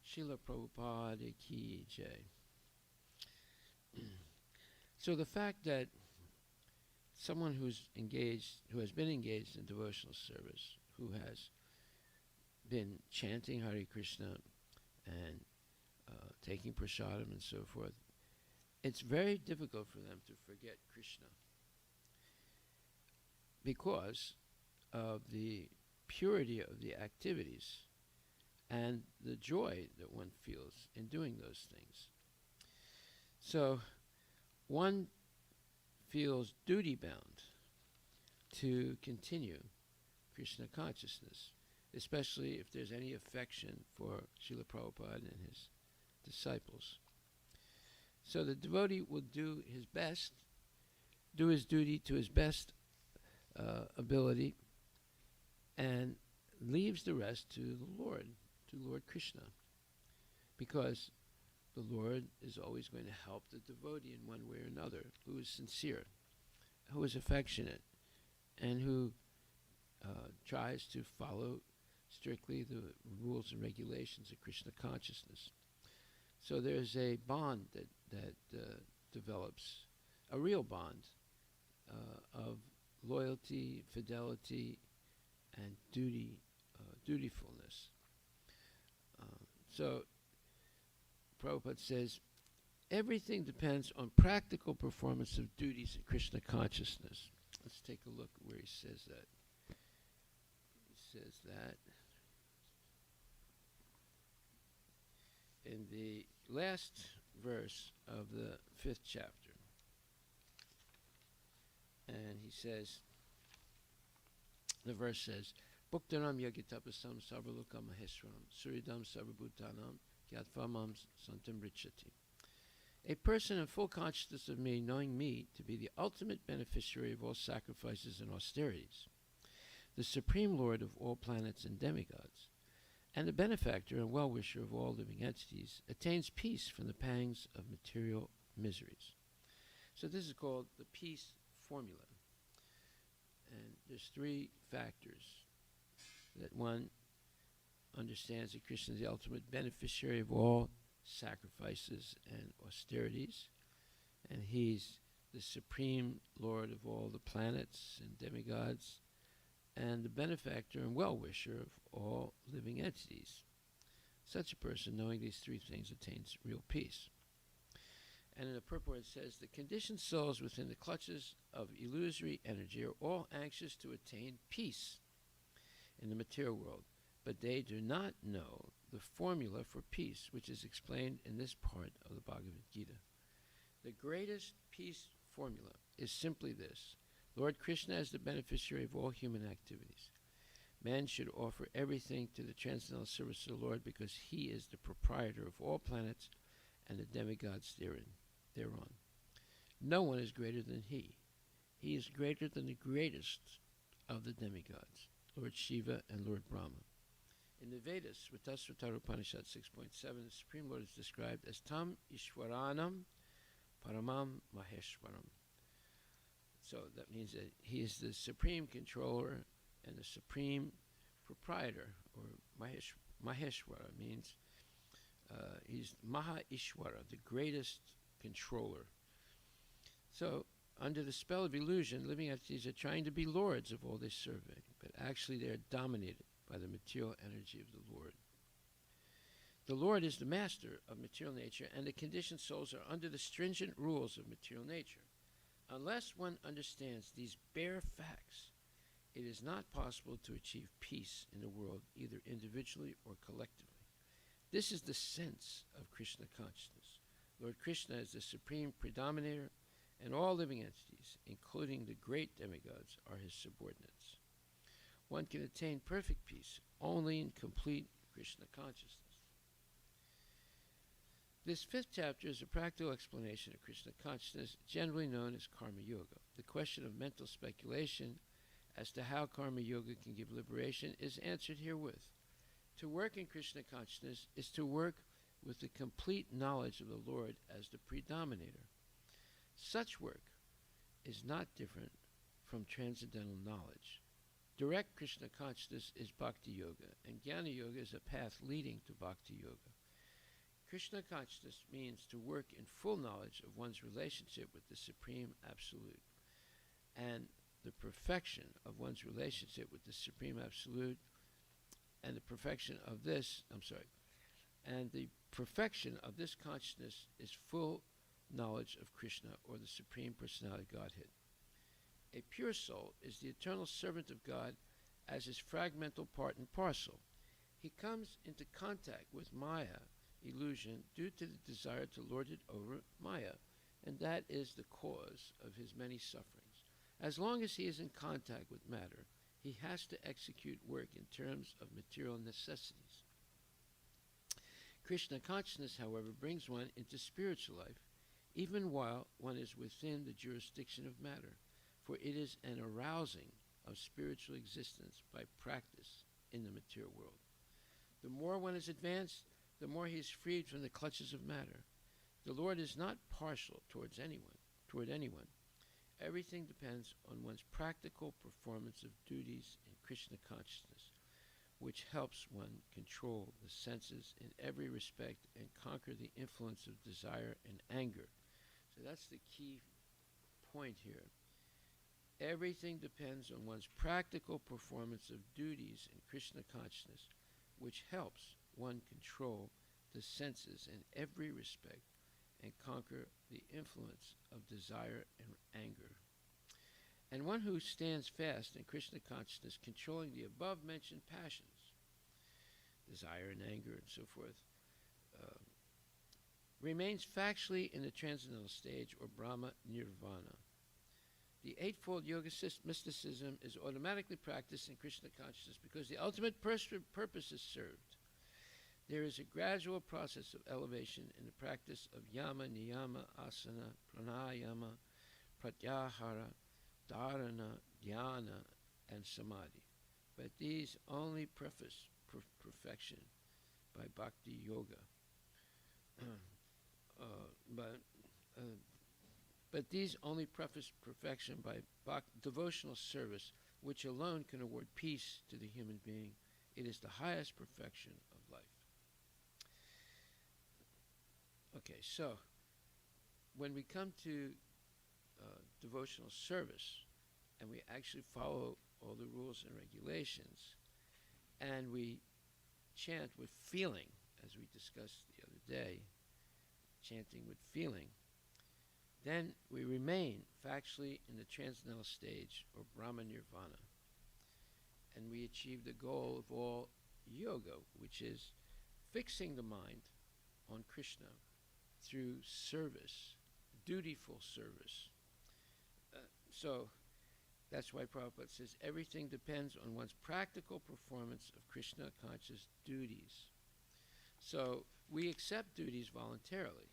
Srila Prabhupada Ki Jai. So the fact that someone who has been engaged in devotional service, who has been chanting Hare Krishna and taking prasadam and so forth, it's very difficult for them to forget Krishna because of the purity of the activities and the joy that one feels in doing those things. So one feels duty-bound to continue Krishna consciousness, especially if there's any affection for Srila Prabhupada and his disciples. So the devotee will do his best, do his duty to his best ability, and leaves the rest to the Lord, to Lord Krishna, because the Lord is always going to help the devotee in one way or another, who is sincere, who is affectionate, and who tries to follow strictly the rules and regulations of Krishna consciousness. So there's a bond that develops, a real bond of loyalty, fidelity, and dutifulness. So Prabhupada says, everything depends on practical performance of duties in Krishna consciousness. Let's take a look where he says that. He says that in the last verse of the 5th chapter. And he says, the verse says, Bhuktanam yagitapasam sarvalokam maheshwaram suridam sarvabhutanam gyatvam santam richati. A person in full consciousness of me, knowing me to be the ultimate beneficiary of all sacrifices and austerities, the supreme lord of all planets and demigods, and the benefactor and well-wisher of all living entities, attains peace from the pangs of material miseries. So this is called the peace formula. And there's 3 factors that one understands that Krishna is the ultimate beneficiary of all sacrifices and austerities, and he's the supreme lord of all the planets and demigods, and the benefactor and well-wisher of all living entities. Such a person, knowing these 3 things, attains real peace. And in the purport it says, the conditioned souls within the clutches of illusory energy are all anxious to attain peace in the material world, but they do not know the formula for peace, which is explained in this part of the Bhagavad Gita. The greatest peace formula is simply this: Lord Krishna is the beneficiary of all human activities. Man should offer everything to the transcendental service of the Lord because he is the proprietor of all planets and the demigods thereon. No one is greater than he. He is greater than the greatest of the demigods, Lord Shiva and Lord Brahma. In the Vedas, Srutasvatara Upanishad 6.7, the Supreme Lord is described as Tam Ishwaranam Paramam Maheshwaram. So that means that he is the supreme controller and the supreme proprietor, or Maheshwara means he's Maha Ishwara, the greatest controller. So, under the spell of illusion, living entities are trying to be lords of all they survey, but actually they are dominated by the material energy of the Lord. The Lord is the master of material nature, and the conditioned souls are under the stringent rules of material nature. Unless one understands these bare facts, it is not possible to achieve peace in the world, either individually or collectively. This is the sense of Krishna consciousness. Lord Krishna is the supreme predominator, and all living entities, including the great demigods, are his subordinates. One can attain perfect peace only in complete Krishna consciousness. This 5th chapter is a practical explanation of Krishna consciousness, generally known as Karma Yoga. The question of mental speculation as to how Karma Yoga can give liberation is answered herewith. To work in Krishna consciousness is to work with the complete knowledge of the Lord as the predominator. Such work is not different from transcendental knowledge. Direct Krishna consciousness is Bhakti Yoga, and Jnana Yoga is a path leading to Bhakti Yoga. Krishna consciousness means to work in full knowledge of one's relationship with the Supreme Absolute. And the perfection of one's relationship with the Supreme Absolute and the perfection of this, and the perfection of this consciousness is full knowledge of Krishna, or the Supreme Personality Godhead. A pure soul is the eternal servant of God as his fragmental part and parcel. He comes into contact with Maya, illusion, due to the desire to lord it over Maya, and that is the cause of his many sufferings. As long as he is in contact with matter, he has to execute work in terms of material necessities. Krishna consciousness, however, brings one into spiritual life, even while one is within the jurisdiction of matter, for it is an arousing of spiritual existence by practice in the material world. The more one is advanced, the more he is freed from the clutches of matter. The Lord is not partial toward anyone. Everything depends on one's practical performance of duties in Krishna consciousness, which helps one control the senses in every respect and conquer the influence of desire and anger. So that's the key point here. Everything depends on one's practical performance of duties in Krishna consciousness, which helps one control the senses in every respect and conquer the influence of desire and anger. And one who stands fast in Krishna consciousness, controlling the above-mentioned passions, desire and anger and so forth, remains factually in the transcendental stage, or Brahma Nirvana. The Eightfold Yoga mysticism is automatically practiced in Krishna consciousness because the ultimate purpose is served. There is a gradual process of elevation in the practice of yama, niyama, asana, pranayama, pratyahara, dharana, dhyana, and samadhi. But these only preface perfection by bhakti yoga. But these only preface perfection by devotional service, which alone can award peace to the human being. It is the highest perfection of life. Okay, so when we come to devotional service, and we actually follow all the rules and regulations, and we chant with feeling, as we discussed the other day, chanting with feeling, then we remain factually in the transcendental stage, or Brahma Nirvana, and we achieve the goal of all yoga, which is fixing the mind on Krishna through service, dutiful service. So that's why Prabhupada says everything depends on one's practical performance of Krishna conscious duties. So we accept duties voluntarily.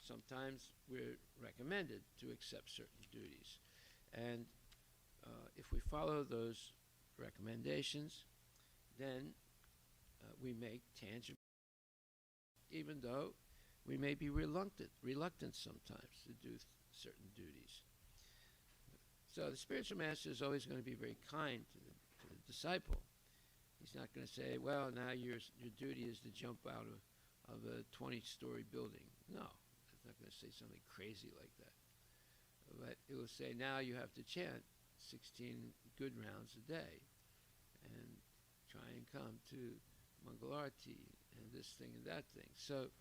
Sometimes we're recommended to accept certain duties. And if we follow those recommendations, then we make tangible, even though we may be reluctant sometimes to do certain duties. So the spiritual master is always going to be very kind to the disciple. He's not going to say, well, now your duty is to jump out of a 20-story building. No, it's not going to say something crazy like that. But it will say, now you have to chant 16 good rounds a day and try and come to Mangala Aarti and this thing and that thing. So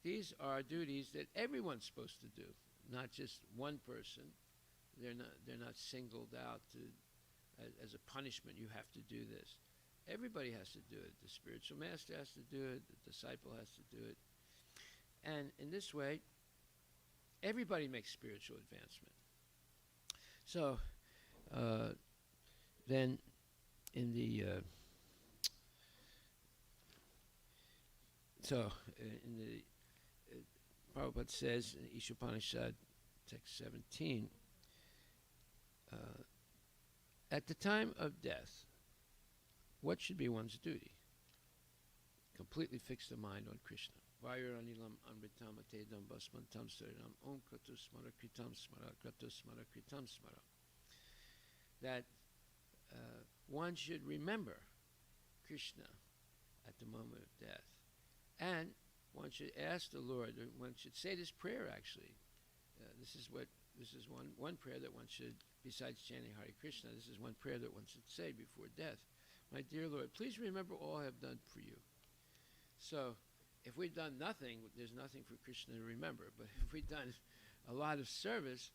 these are duties that everyone's supposed to do, not just one person. They're not singled out as a punishment. You have to do this. Everybody has to do it. The spiritual master has to do it. The disciple has to do it. And in this way, everybody makes spiritual advancement. So then in the Prabhupada says in Ishopanishad text 17, at the time of death, what should be one's duty? Completely fix the mind on Krishna. Vairanilam amritam atedam basmantam saridam om kratu smara kritam smara kratu smara kritam smara. That one should remember Krishna at the moment of death. And one should ask the Lord, or one should say this prayer actually. This is one prayer that one should, besides chanting Hare Krishna, this is one prayer that one should say before death. My dear Lord, please remember all I have done for you. So, if we've done nothing, there's nothing for Krishna to remember. But if we've done a lot of service,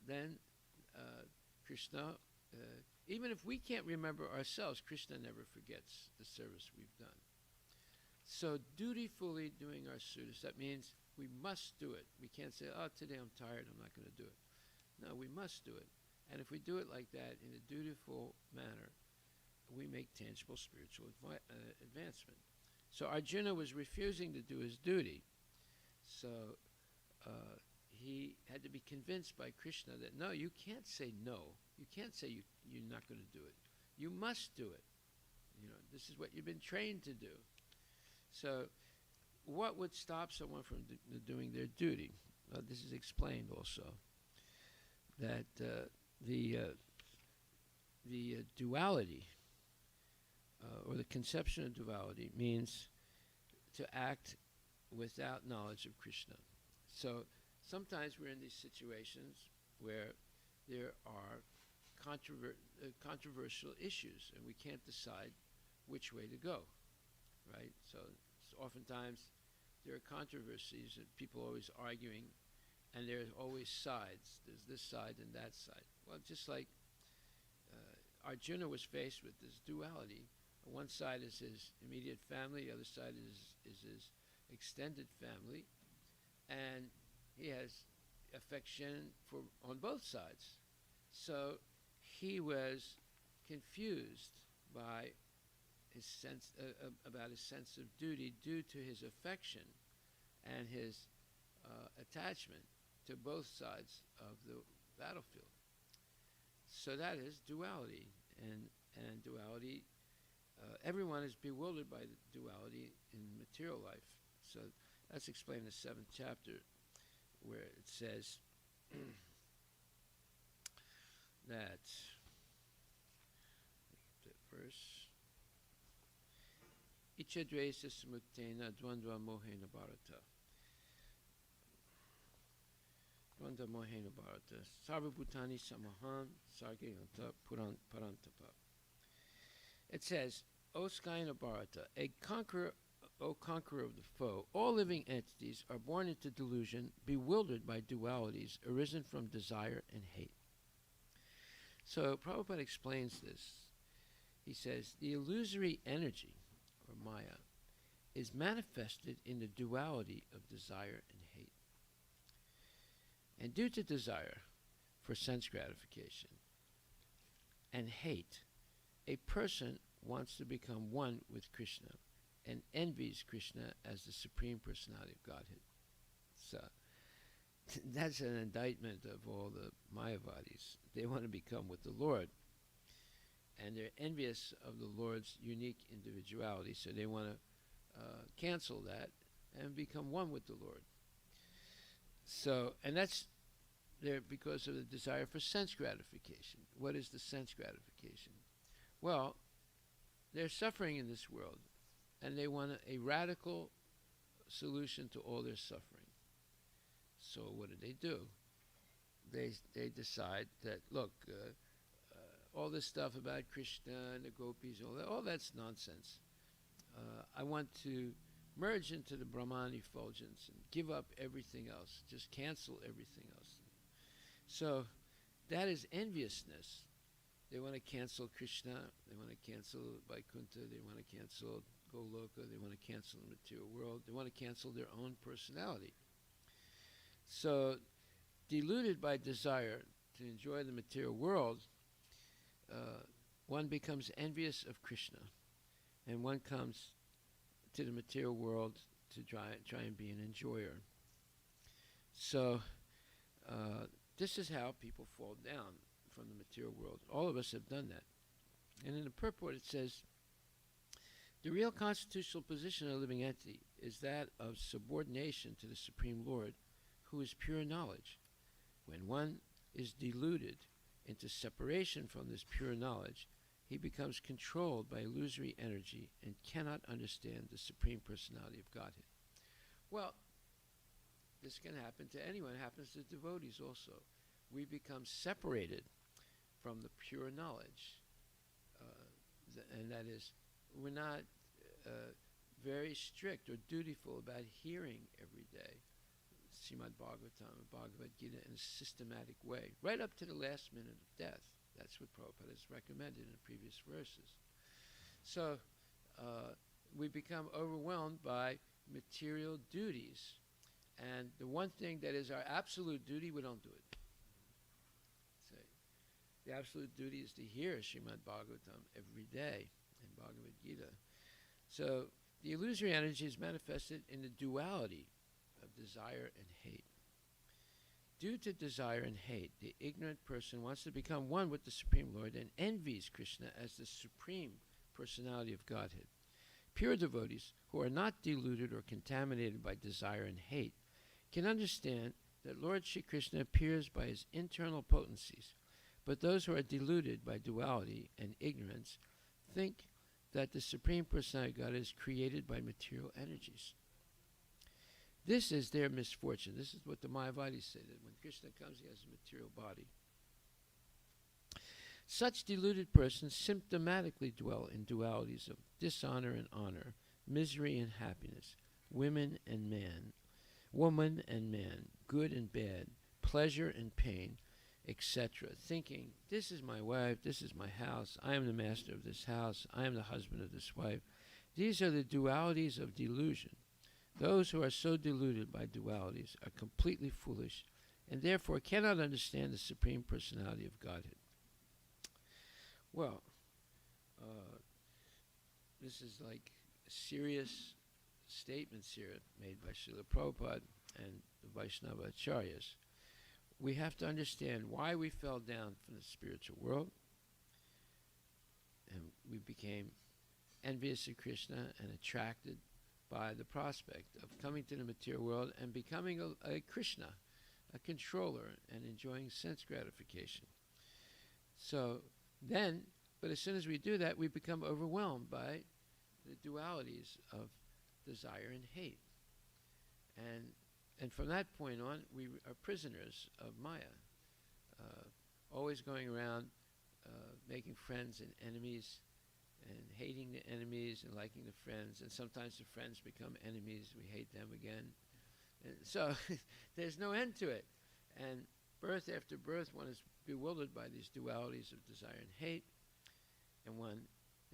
then Krishna, even if we can't remember ourselves, Krishna never forgets the service we've done. So dutifully doing our service, that means we must do it. We can't say, oh, today I'm tired, I'm not going to do it. No, we must do it. And if we do it like that in a dutiful manner, we make tangible spiritual advancement. So Arjuna was refusing to do his duty. So he had to be convinced by Krishna that, no, you can't say no. You can't say you're not going to do it. You must do it. This is what you've been trained to do. So what would stop someone from doing their duty? This is explained also, that the duality, or the conception of duality, means to act without knowledge of Krishna. So sometimes we're in these situations where there are controversial issues and we can't decide which way to go, right? So oftentimes there are controversies and people always arguing, and there's always sides. There's this side and that side. Well, just like Arjuna was faced with this duality. One side is his immediate family, the other side is his extended family, and he has affection on both sides. So he was confused by his sense about his sense of duty due to his affection and his attachment to both sides of the battlefield. So that is duality, and duality. Everyone is bewildered by the duality in material life. So that's explained in the 7th chapter, where it says that verse. Ichadvesa samutena dvandva mohena bharata. Dvandva mohena bharata. Sarvabhutani samaham sargayanta parantapa. It says, O Skyana Bharata, O conqueror of the foe, all living entities are born into delusion, bewildered by dualities arisen from desire and hate. So Prabhupada explains this. He says, the illusory energy, or Maya, is manifested in the duality of desire and hate. And due to desire for sense gratification and hate, a person wants to become one with Krishna and envies Krishna as the Supreme Personality of Godhead. So that's an indictment of all the Mayavadis. They want to become with the Lord. And they're envious of the Lord's unique individuality, so they want to cancel that and become one with the Lord. So, and that's there because of the desire for sense gratification. What is the sense gratification? Well, they're suffering in this world, and they want a radical solution to all their suffering. So what do? They decide that, look, all this stuff about Krishna and the gopis, all that's nonsense. I want to merge into the Brahman effulgence and give up everything else, just cancel everything else. So that is enviousness. They want to cancel Krishna, they want to cancel Vaikuntha, they want to cancel Goloka, they want to cancel the material world, they want to cancel their own personality. So, deluded by desire to enjoy the material world, one becomes envious of Krishna, and one comes to the material world to try and be an enjoyer. So, this is how people fall down from the material world. All of us have done that. And in the purport it says, the real constitutional position of a living entity is that of subordination to the Supreme Lord, who is pure knowledge. When one is deluded into separation from this pure knowledge, he becomes controlled by illusory energy and cannot understand the Supreme Personality of Godhead. Well, this can happen to anyone. It happens to devotees also. We become separated from the pure knowledge. And that is, we're not very strict or dutiful about hearing every day Srimad Bhagavatam or Bhagavad Gita in a systematic way, right up to the last minute of death. That's what Prabhupada has recommended in the previous verses. So we become overwhelmed by material duties. And the one thing that is our absolute duty, we don't do it. The absolute duty is to hear Srimad Bhagavatam every day in Bhagavad Gita. So the illusory energy is manifested in the duality of desire and hate. Due to desire and hate, the ignorant person wants to become one with the Supreme Lord and envies Krishna as the Supreme Personality of Godhead. Pure devotees who are not deluded or contaminated by desire and hate can understand that Lord Shri Krishna appears by his internal potencies, but those who are deluded by duality and ignorance think that the Supreme Personality of God is created by material energies. This is their misfortune. This is what the Mayavadis say, that when Krishna comes, he has a material body. Such deluded persons symptomatically dwell in dualities of dishonor and honor, misery and happiness, women and man, woman and man, good and bad, pleasure and pain, etc., thinking, this is my wife, this is my house, I am the master of this house, I am the husband of this wife. These are the dualities of delusion. Those who are so deluded by dualities are completely foolish and therefore cannot understand the Supreme Personality of Godhead. Well, this is like serious statements here made by Srila Prabhupada and the Vaishnava Acharyas. We have to understand why we fell down from the spiritual world and we became envious of Krishna and attracted by the prospect of coming to the material world and becoming a Krishna, a controller, and enjoying sense gratification. So then, but as soon as we do that, we become overwhelmed by the dualities of desire and hate. And from that point on, we are prisoners of Maya, always going around making friends and enemies, and hating the enemies and liking the friends, and sometimes the friends become enemies, we hate them again. And so there's no end to it. And birth after birth, one is bewildered by these dualities of desire and hate, and one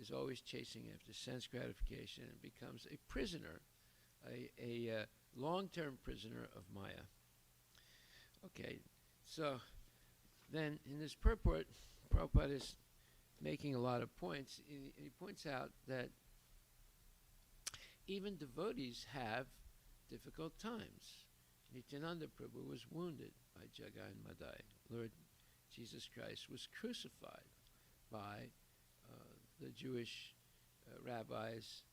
is always chasing after sense gratification and becomes a prisoner, a long-term prisoner of Maya. Okay, so then in this purport, Prabhupada is making a lot of points. He points out that even devotees have difficult times. Nityananda Prabhu was wounded by Jagai and Madai. Lord Jesus Christ was crucified by the Jewish rabbis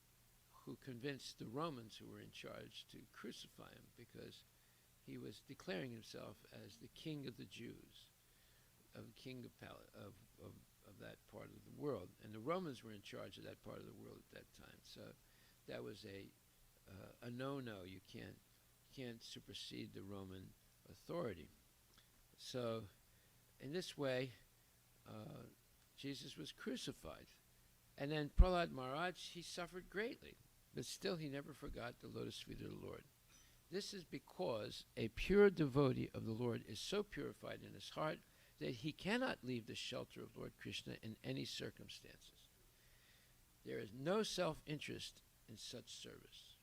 who convinced the Romans who were in charge to crucify him because he was declaring himself as the king of the Jews, of the king of that part of the world. And the Romans were in charge of that part of the world at that time. So that was a no-no. You can't supersede the Roman authority. So in this way, Jesus was crucified. And then Prahlad Maharaj, he suffered greatly, but still he never forgot the lotus feet of the Lord. This is because a pure devotee of the Lord is so purified in his heart that he cannot leave the shelter of Lord Krishna in any circumstances. There is no self-interest in such service.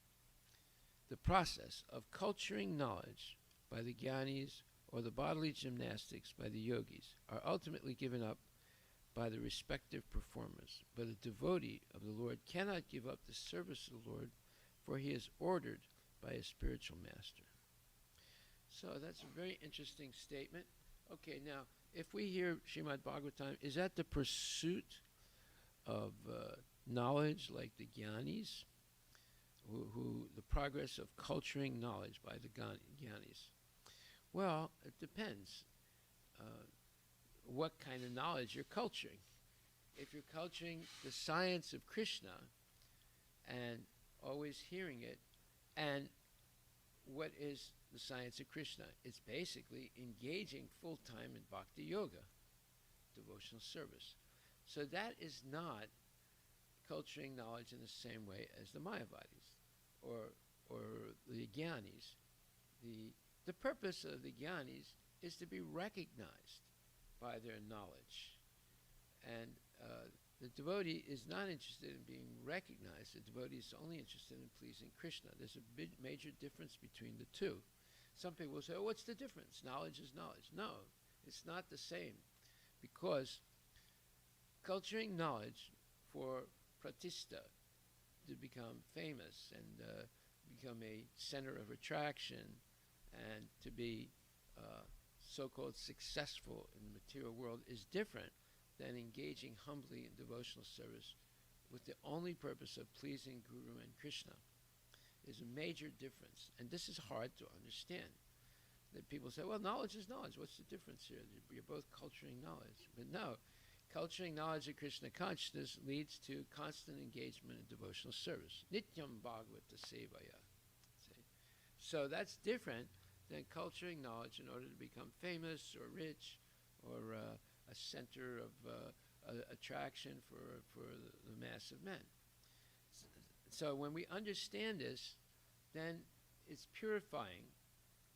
The process of culturing knowledge by the jnanis or the bodily gymnastics by the yogis are ultimately given up by the respective performers. But a devotee of the Lord cannot give up the service of the Lord, for he is ordered by his spiritual master. So that's a very interesting statement. Okay, now, if we hear Srimad Bhagavatam, is that the pursuit of knowledge like the jnanis, who the progress of culturing knowledge by the jnanis? Well, it depends what kind of knowledge you're culturing. If you're culturing the science of Krishna and always hearing it, and what is the science of Krishna? It's basically engaging full-time in bhakti yoga, devotional service. So that is not culturing knowledge in the same way as the Mayavadis or the Jnanis. The purpose of the Jnanis is to be recognized by their knowledge. And the devotee is not interested in being recognized. The devotee is only interested in pleasing Krishna. There's a big major difference between the two. Some people will say, oh, what's the difference? Knowledge is knowledge. No, it's not the same. Because culturing knowledge for pratishta, to become famous and become a center of attraction and to be so-called successful in the material world is different than engaging humbly in devotional service with the only purpose of pleasing Guru and Krishna. There's a major difference, and this is hard to understand. That people say, well, knowledge is knowledge. What's the difference here? You're both culturing knowledge. But no, culturing knowledge of Krishna consciousness leads to constant engagement in devotional service. Nityam Bhagavata Sevaya. So that's different than culturing knowledge in order to become famous or rich or a center of attraction for the mass of men. So when we understand this, then it's purifying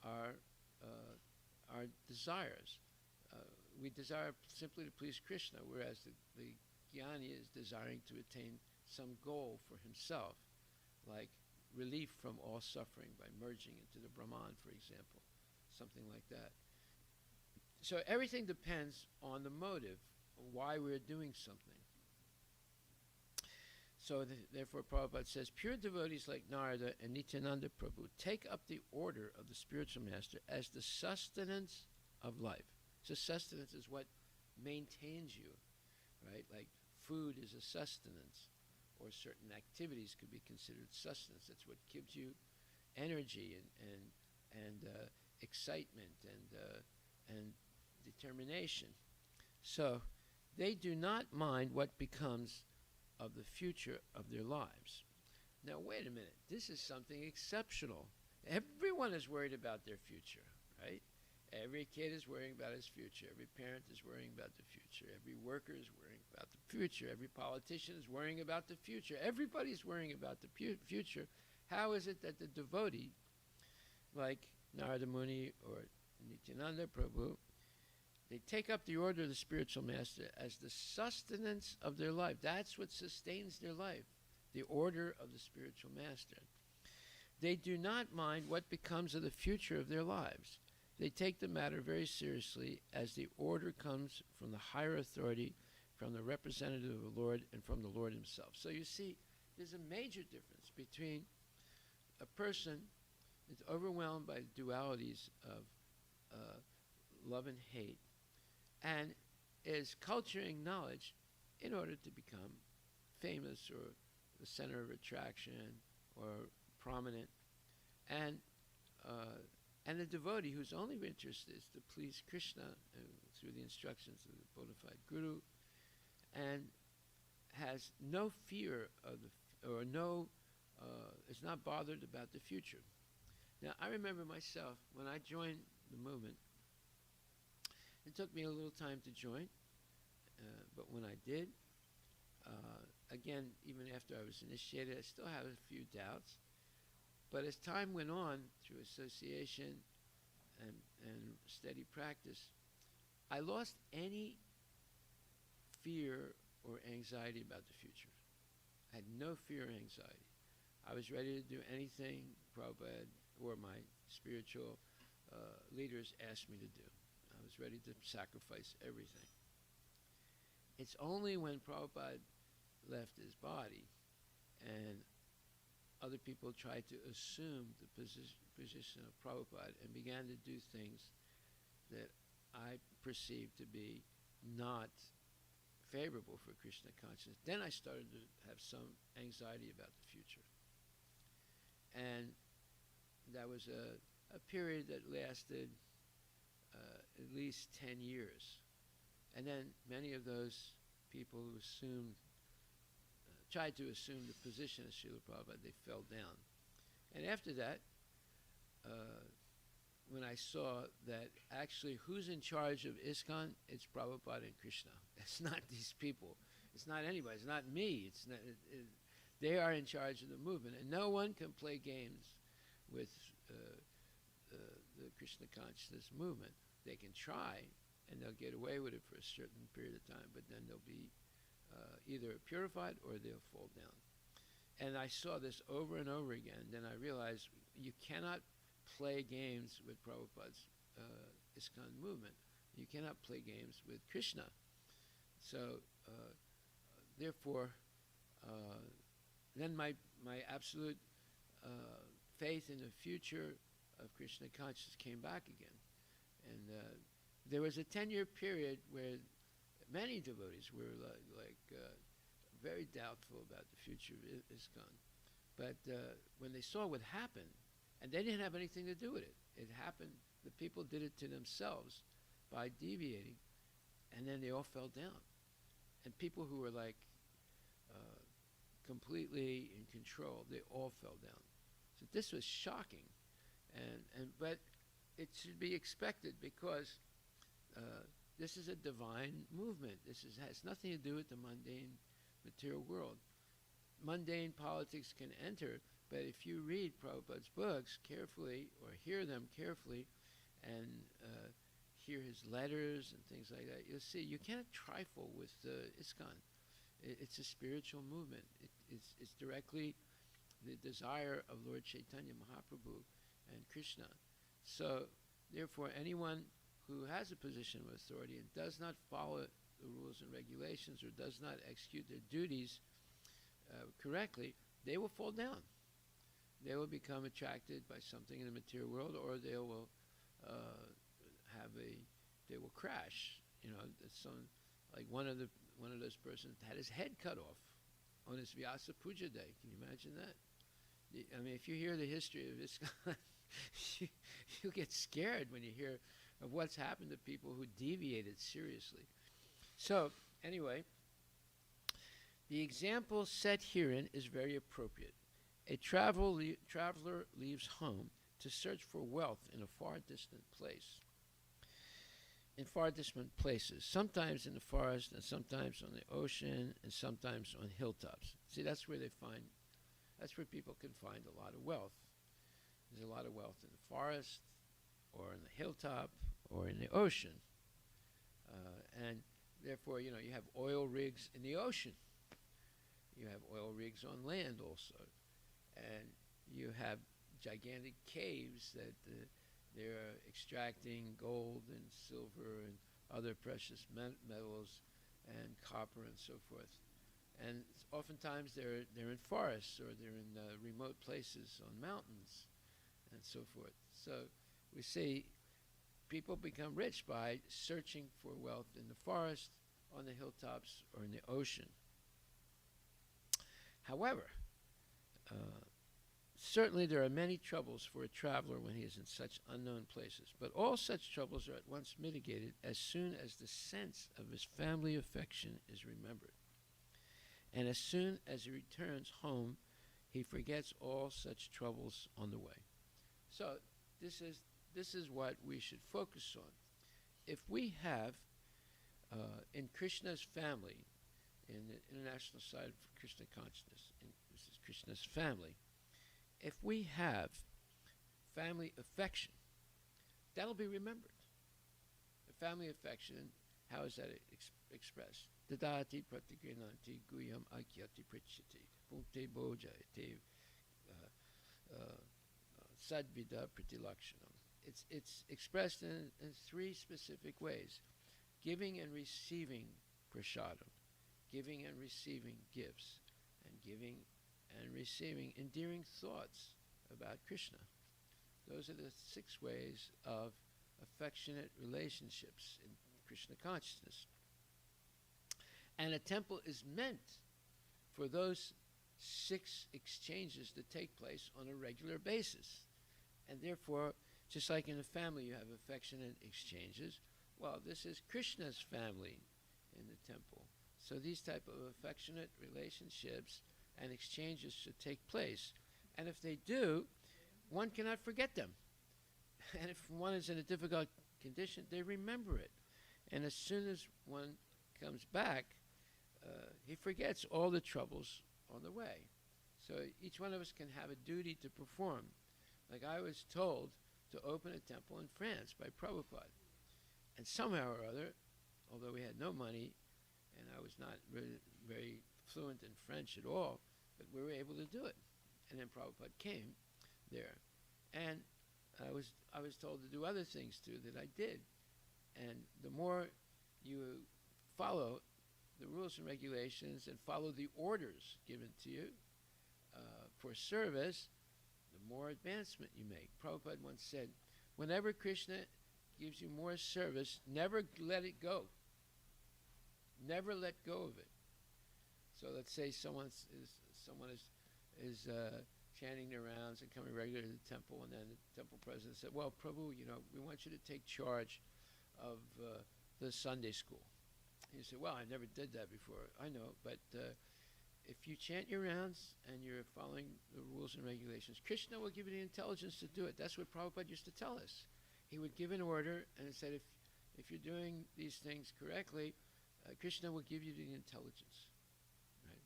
our desires. We desire simply to please Krishna, whereas the jnani is desiring to attain some goal for himself, like relief from all suffering by merging into the Brahman, for example, something like that. So everything depends on the motive, why we're doing something. So therefore Prabhupada says, pure devotees like Narada and Nityananda Prabhu take up the order of the spiritual master as the sustenance of life. So sustenance is what maintains you, right? Like food is a sustenance, or certain activities could be considered sustenance. That's what gives you energy and excitement and determination. So they do not mind what becomes of the future of their lives. Now wait a minute, this is something exceptional. Everyone is worried about their future, right? Every kid is worrying about his future. Every parent is worrying about the future. Every worker is worrying about the future. Every politician is worrying about the future. Everybody's worrying about the future. How is it that the devotee, like Narada Muni or Nityananda Prabhu, they take up the order of the spiritual master as the sustenance of their life? That's what sustains their life, the order of the spiritual master. They do not mind what becomes of the future of their lives. They take the matter very seriously as the order comes from the higher authority, from the representative of the Lord, and from the Lord himself. So you see, there's a major difference between a person that's overwhelmed by the dualities of love and hate and is culturing knowledge in order to become famous or the center of attraction or prominent, and the devotee whose only interest is to please Krishna through the instructions of the bona fide Guru, and has no fear of is not bothered about the future. Now, I remember myself when I joined the movement. It took me a little time to join, but when I did, again, even after I was initiated, I still have a few doubts. But as time went on, through association and steady practice, I lost any fear or anxiety about the future. I had no fear or anxiety. I was ready to do anything Prabhupada or my spiritual leaders asked me to do. I was ready to sacrifice everything. It's only when Prabhupada left his body and other people tried to assume the position of Prabhupada and began to do things that I perceived to be not favorable for Krishna consciousness. Then I started to have some anxiety about the future. And that was a period that lasted at least 10 years. And then many of those people who tried to assume the position of Srila Prabhupada, they fell down. And after that, when I saw that actually who's in charge of ISKCON, it's Prabhupada and Krishna. It's not these people. It's not anybody. It's not me. It's not, they are in charge of the movement, and no one can play games with the Krishna consciousness movement. They can try, and they'll get away with it for a certain period of time, but then they'll be either purified or they'll fall down. And I saw this over and over again. Then I realized you cannot play games with Prabhupada's ISKCON movement. You cannot play games with Krishna. So, therefore, then my absolute faith in the future of Krishna consciousness came back again. And there was a 10-year period where many devotees were very doubtful about the future of ISKCON. But when they saw what happened, and they didn't have anything to do with it. It happened, the people did it to themselves by deviating, and then they all fell down. And people who were completely in control, they all fell down. So this was shocking, but it should be expected because this is a divine movement. This has nothing to do with the mundane material world. Mundane politics can enter, but if you read Prabhupada's books carefully or hear them carefully and hear his letters and things like that, you'll see you can't trifle with ISKCON. It's a spiritual movement. It's directly the desire of Lord Chaitanya Mahaprabhu and Krishna. So, therefore, anyone who has a position of authority and does not follow the rules and regulations or does not execute their duties correctly, they will fall down. They will become attracted by something in the material world, or they will they will crash. You know, like one of those persons had his head cut off on his Vyasa Puja day. Can you imagine that? I mean, if you hear the history of this, you get scared when you hear of what's happened to people who deviated seriously. So, anyway, the example set herein is very appropriate. A traveler leaves home to search for wealth in a far distant place. In far distant places, sometimes in the forest and sometimes on the ocean and sometimes on hilltops. See, that's where people can find a lot of wealth. There's a lot of wealth in the forest or in the hilltop or in the ocean. And therefore, you have oil rigs in the ocean. You have oil rigs on land also. And you have gigantic caves that they're extracting gold and silver and other precious metals and copper and so forth. And oftentimes they're in forests or they're in remote places on mountains and so forth. So we see people become rich by searching for wealth in the forest, on the hilltops, or in the ocean. However, certainly there are many troubles for a traveler when he is in such unknown places, but all such troubles are at once mitigated as soon as the sense of his family affection is remembered. And as soon as he returns home, he forgets all such troubles on the way. So this is what we should focus on. If we have in Krishna's family, in the international side of Krishna consciousness, this is Krishna's family, if we have family affection, that'll be remembered. The family affection, how is that expressed? Dadati pratigrinanti guyam akyati prachiti punkte boja ete sadvida pratilakshanam. It's expressed in three specific ways: giving and receiving prasadam, giving and receiving gifts, and giving and receiving endearing thoughts about Krishna. Those are the 6 ways of affectionate relationships in Krishna consciousness. And a temple is meant for those 6 exchanges to take place on a regular basis. And therefore, just like in a family you have affectionate exchanges, well, this is Krishna's family in the temple. So these type of affectionate relationships and exchanges should take place. And if they do, one cannot forget them. And if one is in a difficult condition, they remember it. And as soon as one comes back, he forgets all the troubles on the way. So each one of us can have a duty to perform. Like I was told to open a temple in France by Prabhupada. And somehow or other, although we had no money, and I was not really very fluent in French at all, but we were able to do it. And then Prabhupada came there. And I was told to do other things too that I did. And the more you follow the rules and regulations and follow the orders given to you for service, the more advancement you make. Prabhupada once said, whenever Krishna gives you more service, never let it go. Never let go of it. So let's say someone is chanting their rounds and coming regularly to the temple, and then the temple president said, well, Prabhu, we want you to take charge of the Sunday school. And you say, well, I never did that before. I know, but if you chant your rounds and you're following the rules and regulations, Krishna will give you the intelligence to do it. That's what Prabhupada used to tell us. He would give an order and it said, if you're doing these things correctly, Krishna will give you the intelligence. Right?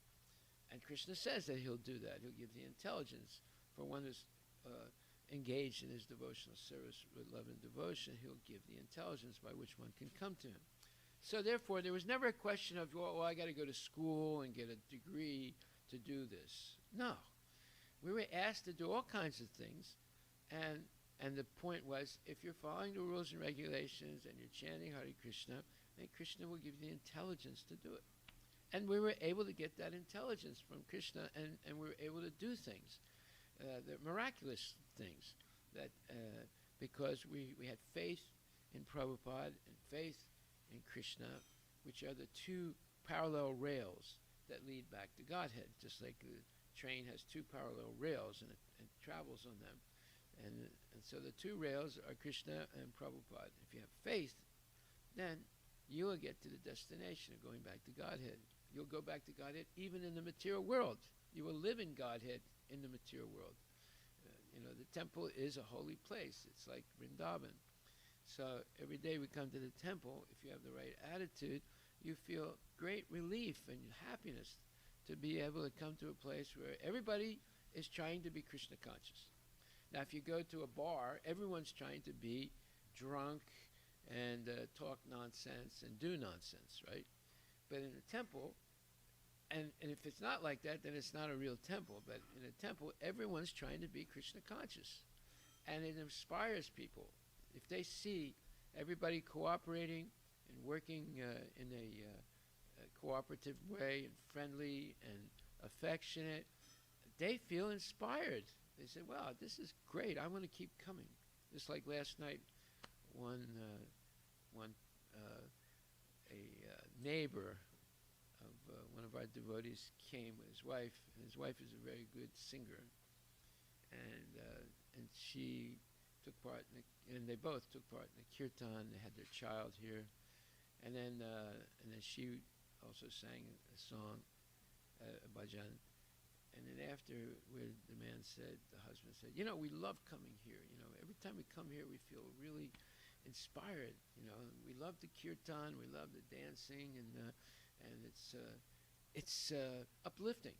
And Krishna says that he'll do that. He'll give the intelligence for one who's engaged in his devotional service with love and devotion. He'll give the intelligence by which one can come to him. So therefore, there was never a question of, well, I got to go to school and get a degree to do this. No. We were asked to do all kinds of things, and the point was, if you're following the rules and regulations and you're chanting Hare Krishna, then Krishna will give you the intelligence to do it. And we were able to get that intelligence from Krishna, and we were able to do things, the miraculous things, that because we had faith in Prabhupada and faith in Krishna, which are the two parallel rails that lead back to Godhead, just like the train has two parallel rails and it travels on them. And so the two rails are Krishna and Prabhupada. If you have faith, then you will get to the destination of going back to Godhead. You'll go back to Godhead even in the material world. You will live in Godhead in the material world. The temple is a holy place. It's like Vrindavan. So every day we come to the temple, if you have the right attitude, you feel great relief and happiness to be able to come to a place where everybody is trying to be Krishna conscious. Now, if you go to a bar, everyone's trying to be drunk and talk nonsense and do nonsense, right? But in a temple, and if it's not like that, then it's not a real temple. But in a temple, everyone's trying to be Krishna conscious. And it inspires people. If they see everybody cooperating and working in a cooperative way and friendly and affectionate, they feel inspired. They say, wow, this is great. I want to keep coming. Just like last night, a neighbor of one of our devotees came with his wife, and his wife is a very good singer. And she took part and they both took part in the kirtan. They had their child here, and then she also sang a song, a bhajan. And then after, the man said, the husband said, we love coming here. Every time we come here, we feel really inspired. We love the kirtan, we love the dancing, and it's uplifting.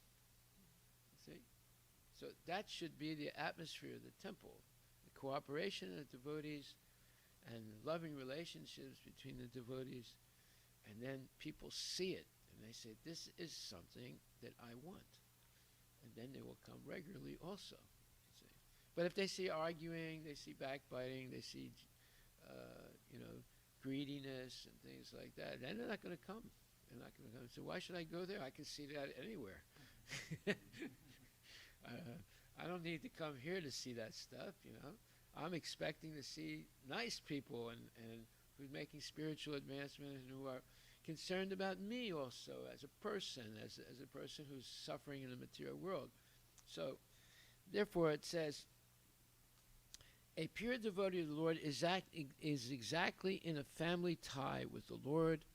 See, so that should be the atmosphere of the temple. Cooperation of the devotees and loving relationships between the devotees, and then people see it and they say, this is something that I want, and then they will come regularly also. See? But if they see arguing, they see backbiting, they see greediness and things like that, then they're not going to come. They're not going to come. So why should I go there? I can see that anywhere. I don't need to come here to see that stuff, I'm expecting to see nice people and who's making spiritual advancement and who are concerned about me also as a person, as a person who's suffering in the material world. So, therefore it says, a pure devotee of the Lord is exactly in a family tie with the Lord,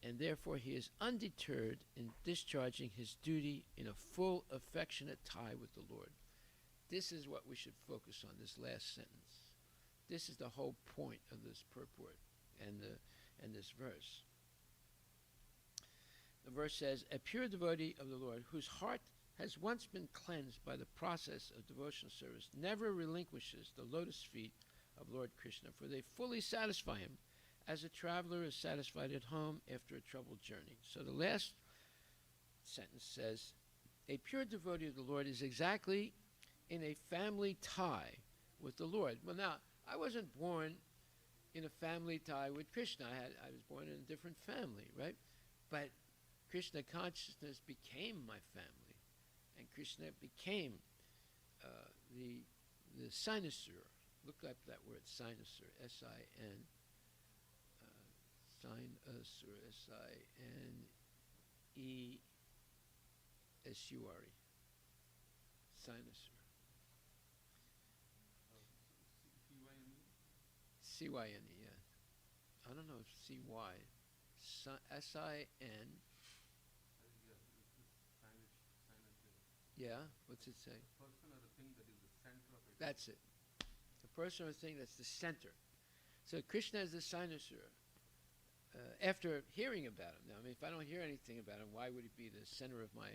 and therefore he is undeterred in discharging his duty in a full affectionate tie with the Lord. This is what we should focus on, this last sentence. this is the whole point of this purport and this verse. The verse says, a pure devotee of the Lord, whose heart has once been cleansed by the process of devotional service, never relinquishes the lotus feet of Lord Krishna, for they fully satisfy him, as a traveler is satisfied at home after a troubled journey. So the last sentence says, a pure devotee of the Lord is exactly in a family tie with the Lord. Well, now, I wasn't born in a family tie with Krishna. I was born in a different family, right? But Krishna consciousness became my family, and Krishna became the cynosure. Look up that word, cynosure, S-I-N, cynosure, S-I-N-E-S-U-R-E, cynosure. C-Y-N-E, yeah. I don't know if C-Y. S-I-N. Yeah, what's it say? Person or the thing that is the center of it. That's it. The person or thing that's the center. So Krishna is the cynosure. After hearing about him, now, I mean, if I don't hear anything about him, why would he be the center of my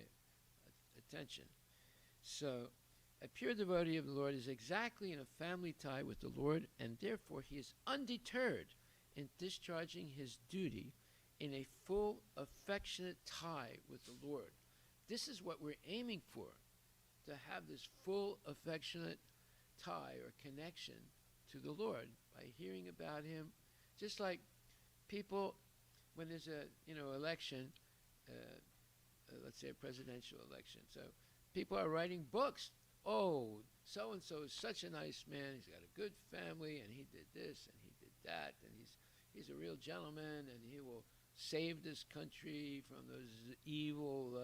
attention? So, a pure devotee of the Lord is exactly in a family tie with the Lord, and therefore he is undeterred in discharging his duty in a full, affectionate tie with the Lord. This is what we're aiming for, to have this full, affectionate tie or connection to the Lord by hearing about him. Just like people, when there's a election, let's say a presidential election, so people are writing books. Oh, so-and-so is such a nice man. He's got a good family, and he did this, and he did that, and he's a real gentleman, and he will save this country from those evil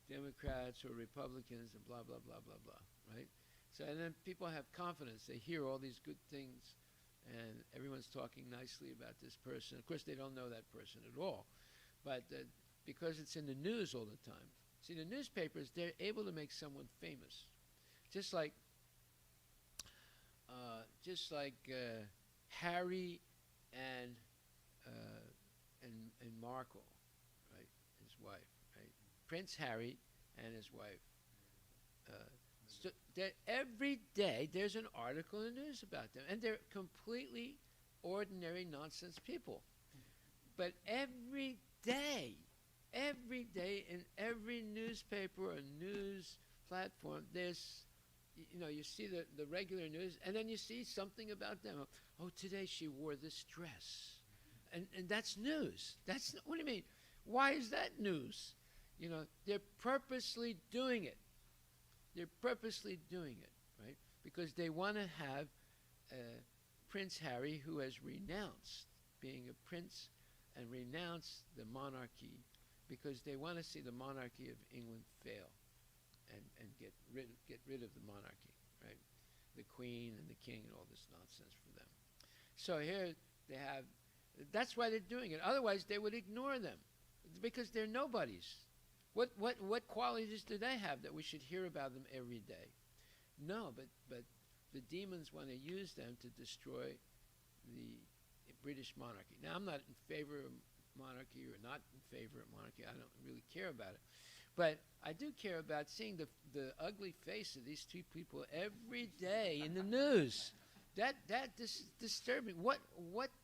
Democrats or Republicans and blah, blah, blah, blah, blah, right? So, and then people have confidence. They hear all these good things, and everyone's talking nicely about this person. Of course, they don't know that person at all, but because it's in the news all the time. See, the newspapers, they're able to make someone famous. Just like Harry and Markle, right, his wife, right, Prince Harry and his wife. So every day there's an article in the news about them, and they're completely ordinary nonsense people. But every day in every newspaper or news platform, there's, you see the regular news, and then you see something about them. Oh, today she wore this dress. And that's news. What do you mean? Why is that news? They're purposely doing it. They're purposely doing it, right? Because they want to have Prince Harry, who has renounced being a prince and renounced the monarchy, because they want to see the monarchy of England fail and get rid of the monarchy, right? The Queen and the King and all this nonsense for them. So here they have, that's why they're doing it. Otherwise, they would ignore them because they're nobodies. What qualities do they have that we should hear about them every day? No, but the demons want to use them to destroy the British monarchy. Now, I'm not in favor of monarchy or not in favor of monarchy. I don't really care about it. But I do care about seeing the ugly face of these two people every day in the news. That is disturbing. What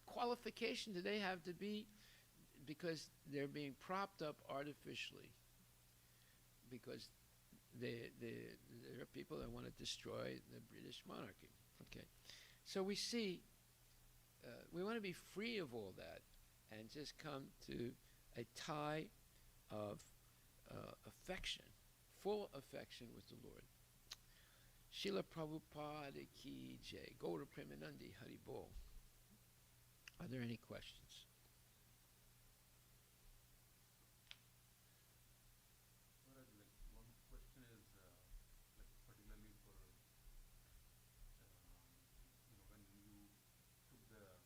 qualification do they have to be? Because they're being propped up artificially. Because there are people that want to destroy the British monarchy. Okay, so we see we want to be free of all that and just come to a tie of affection, full affection with the Lord. Srila Prabhupada ki jai. Gaura Premanandi Hari Bol. Are there any questions? One question is particularly for when you took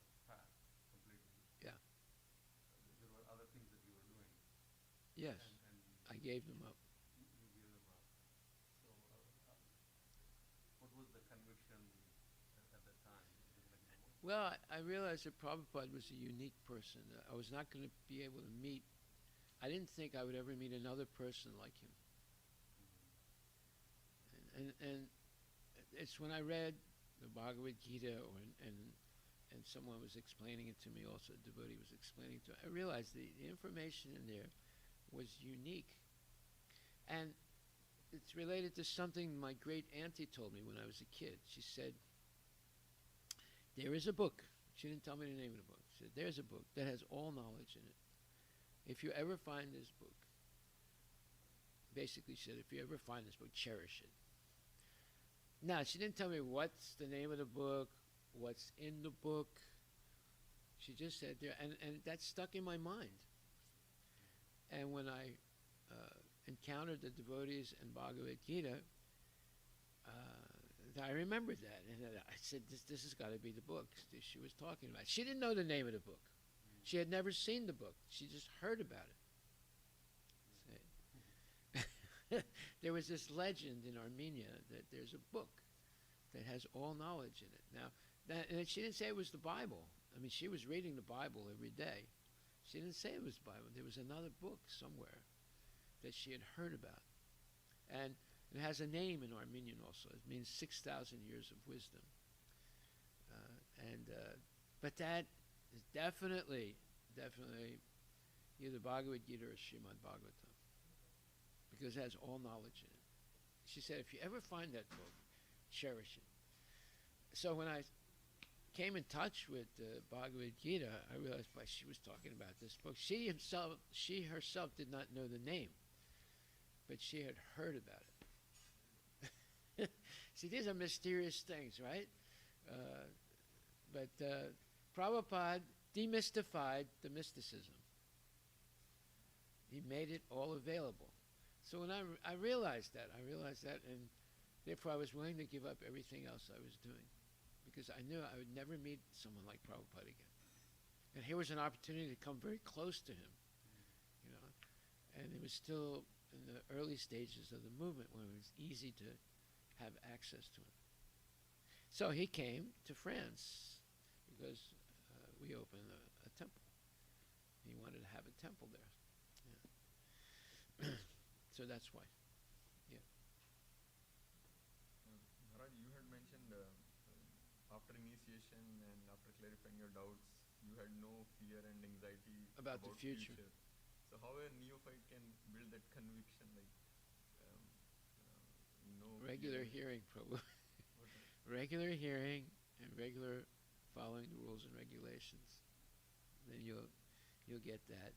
the path completely. Yeah. There were other things that you were doing. Yes, And I gave them up. you gave them up. So what was the conviction at that time? Well, I realized that Prabhupada was a unique person. I was not going to be able to meet. I didn't think I would ever meet another person like him. And it's when I read the Bhagavad Gita, and someone was explaining it to me. Also, a devotee was explaining to me. I realized the information in there was unique, and it's related to something my great auntie told me when I was a kid. She said, there is a book. She didn't tell me the name of the book. She said, there's a book that has all knowledge in it. If you ever find this book, basically she said, if you ever find this book, cherish it. Now, she didn't tell me what's the name of the book, what's in the book. She just said there, and that stuck in my mind. And when I encountered the devotees in Bhagavad Gita, I remembered that, and I said, "This has got to be the book that she was talking about." She didn't know the name of the book; she had never seen the book. She just heard about it. There was this legend in Armenia that there's a book that has all knowledge in it. Now, and she didn't say it was the Bible. I mean, she was reading the Bible every day. She didn't say it was the Bible. There was another book somewhere that she had heard about, and it has a name in Armenian also. It means 6,000 years of wisdom. But that is definitely either Bhagavad Gita or Srimad Bhagavatam, because it has all knowledge in it. She said, if you ever find that book, cherish it. So when I came in touch with Bhagavad Gita, I realized why she was talking about this book. She herself did not know the name, but she had heard about it. See, these are mysterious things, right? But Prabhupada demystified the mysticism. He made it all available. So when I realized that, and therefore I was willing to give up everything else I was doing, because I knew I would never meet someone like Prabhupada again. And here was an opportunity to come very close to him, you know. And it was still in the early stages of the movement when it was easy to have access to him. So he came to France because we opened a temple. He wanted to have a temple there. Yeah. So that's why. Yeah. Maharaj, you had mentioned after initiation and after clarifying your doubts, you had no fear and anxiety About the future. So how a neophyte can build that conviction, like no Regular fear? hearing, Prabhu. Regular hearing and regular following the rules and regulations. Then you'll get that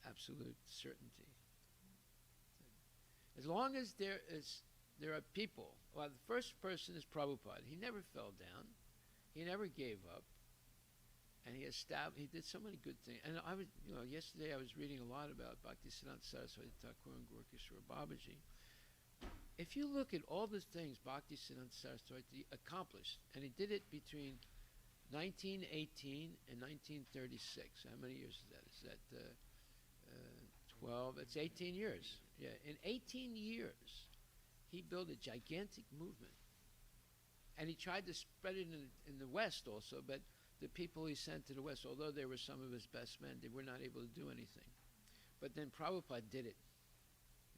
absolute certainty. As long as there are people. Well, the first person is Prabhupada. He never fell down. He never gave up. And he did so many good things. And yesterday I was reading a lot about Bhaktisiddhanta Saraswati Thakur and Gorkishore Babaji. If you look at all the things Bhaktisiddhanta Saraswati accomplished, and he did it between 1918 and 1936. How many years is that? Is that 12? It's 18 years. Yeah, in 18 years, he built a gigantic movement. And he tried to spread it in the West also, but the people he sent to the West, although they were some of his best men, they were not able to do anything. But then Prabhupada did it,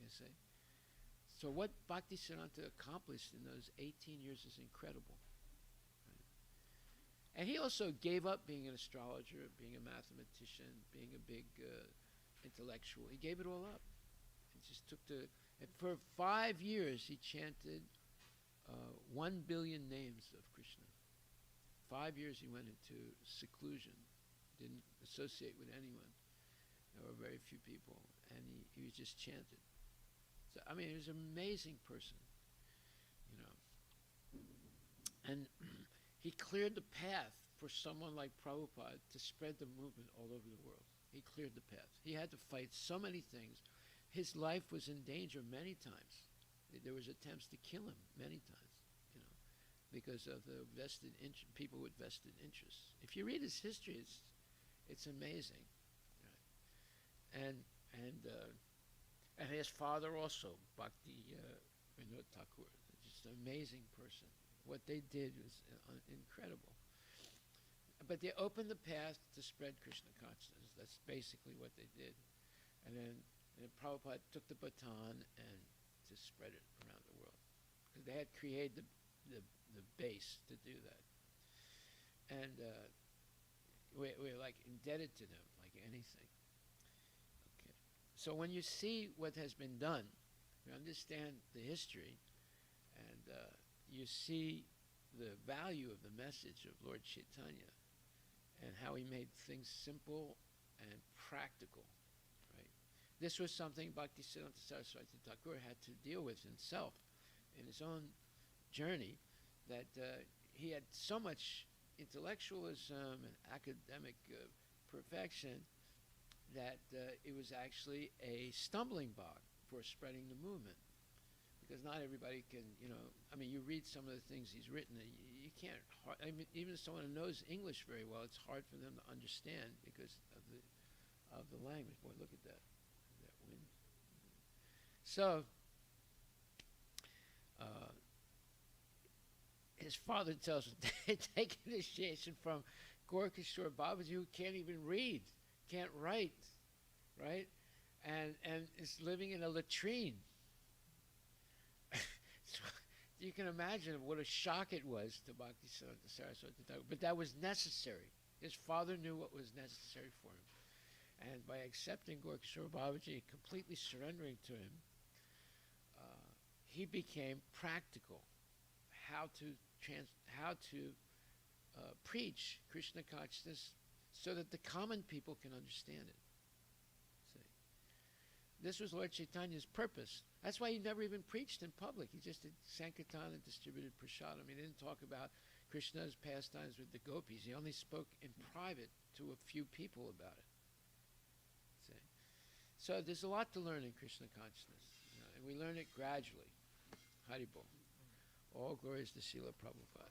you see. So what Bhaktisiddhanta accomplished in those 18 years is incredible. Right? And he also gave up being an astrologer, being a mathematician, being a big intellectual. He gave it all up. He just took and for 5 years he chanted 1 billion names of Krishna. 5 years he went into seclusion, didn't associate with anyone. There were very few people, and he just chanted. So, I mean, he was an amazing person, you know. And he cleared the path for someone like Prabhupada to spread the movement all over the world. He cleared the path. He had to fight so many things. His life was in danger many times. There was attempts to kill him many times, you know, because of the people with vested interests. If you read his history, it's amazing. Right? And his father also, Bhakti Vinod Thakur, just an amazing person. What they did was incredible. but they opened the path to spread Krishna consciousness. That's basically what they did. And then Prabhupada took the baton and to spread it around the world. Because they had created the base to do that. And we're like indebted to them, like anything. Okay. So when you see what has been done, you understand the history, and you see the value of the message of Lord Chaitanya and how he made things simple and practical, right? This was something Bhaktisiddhanta Saraswati Thakur had to deal with himself in his own journey, that he had so much intellectualism and academic perfection that it was actually a stumbling block for spreading the movement. Because not everybody can, I mean, you read some of the things he's written, and you can't, I mean, even if someone who knows English very well, it's hard for them to understand because of the language. Boy, look at that wind. So, his father tells him, take initiation from Gorkishore Babaji, who can't even read, can't write, right? And is living in a latrine. So you can imagine what a shock it was to Bhaktisiddhanta Saraswati Thakur. But that was necessary. His father knew what was necessary for him. And by accepting Gorkishore Babaji, completely surrendering to him, he became practical. How to preach Krishna consciousness so that the common people can understand it. See? This was Lord Chaitanya's purpose. That's why he never even preached in public. He just did Sankirtan and distributed prasadam. He didn't talk about Krishna's pastimes with the gopis. He only spoke in private to a few people about it. See? So there's a lot to learn in Krishna consciousness, and we learn it gradually. Haribol. All glories to Srila Prabhupada.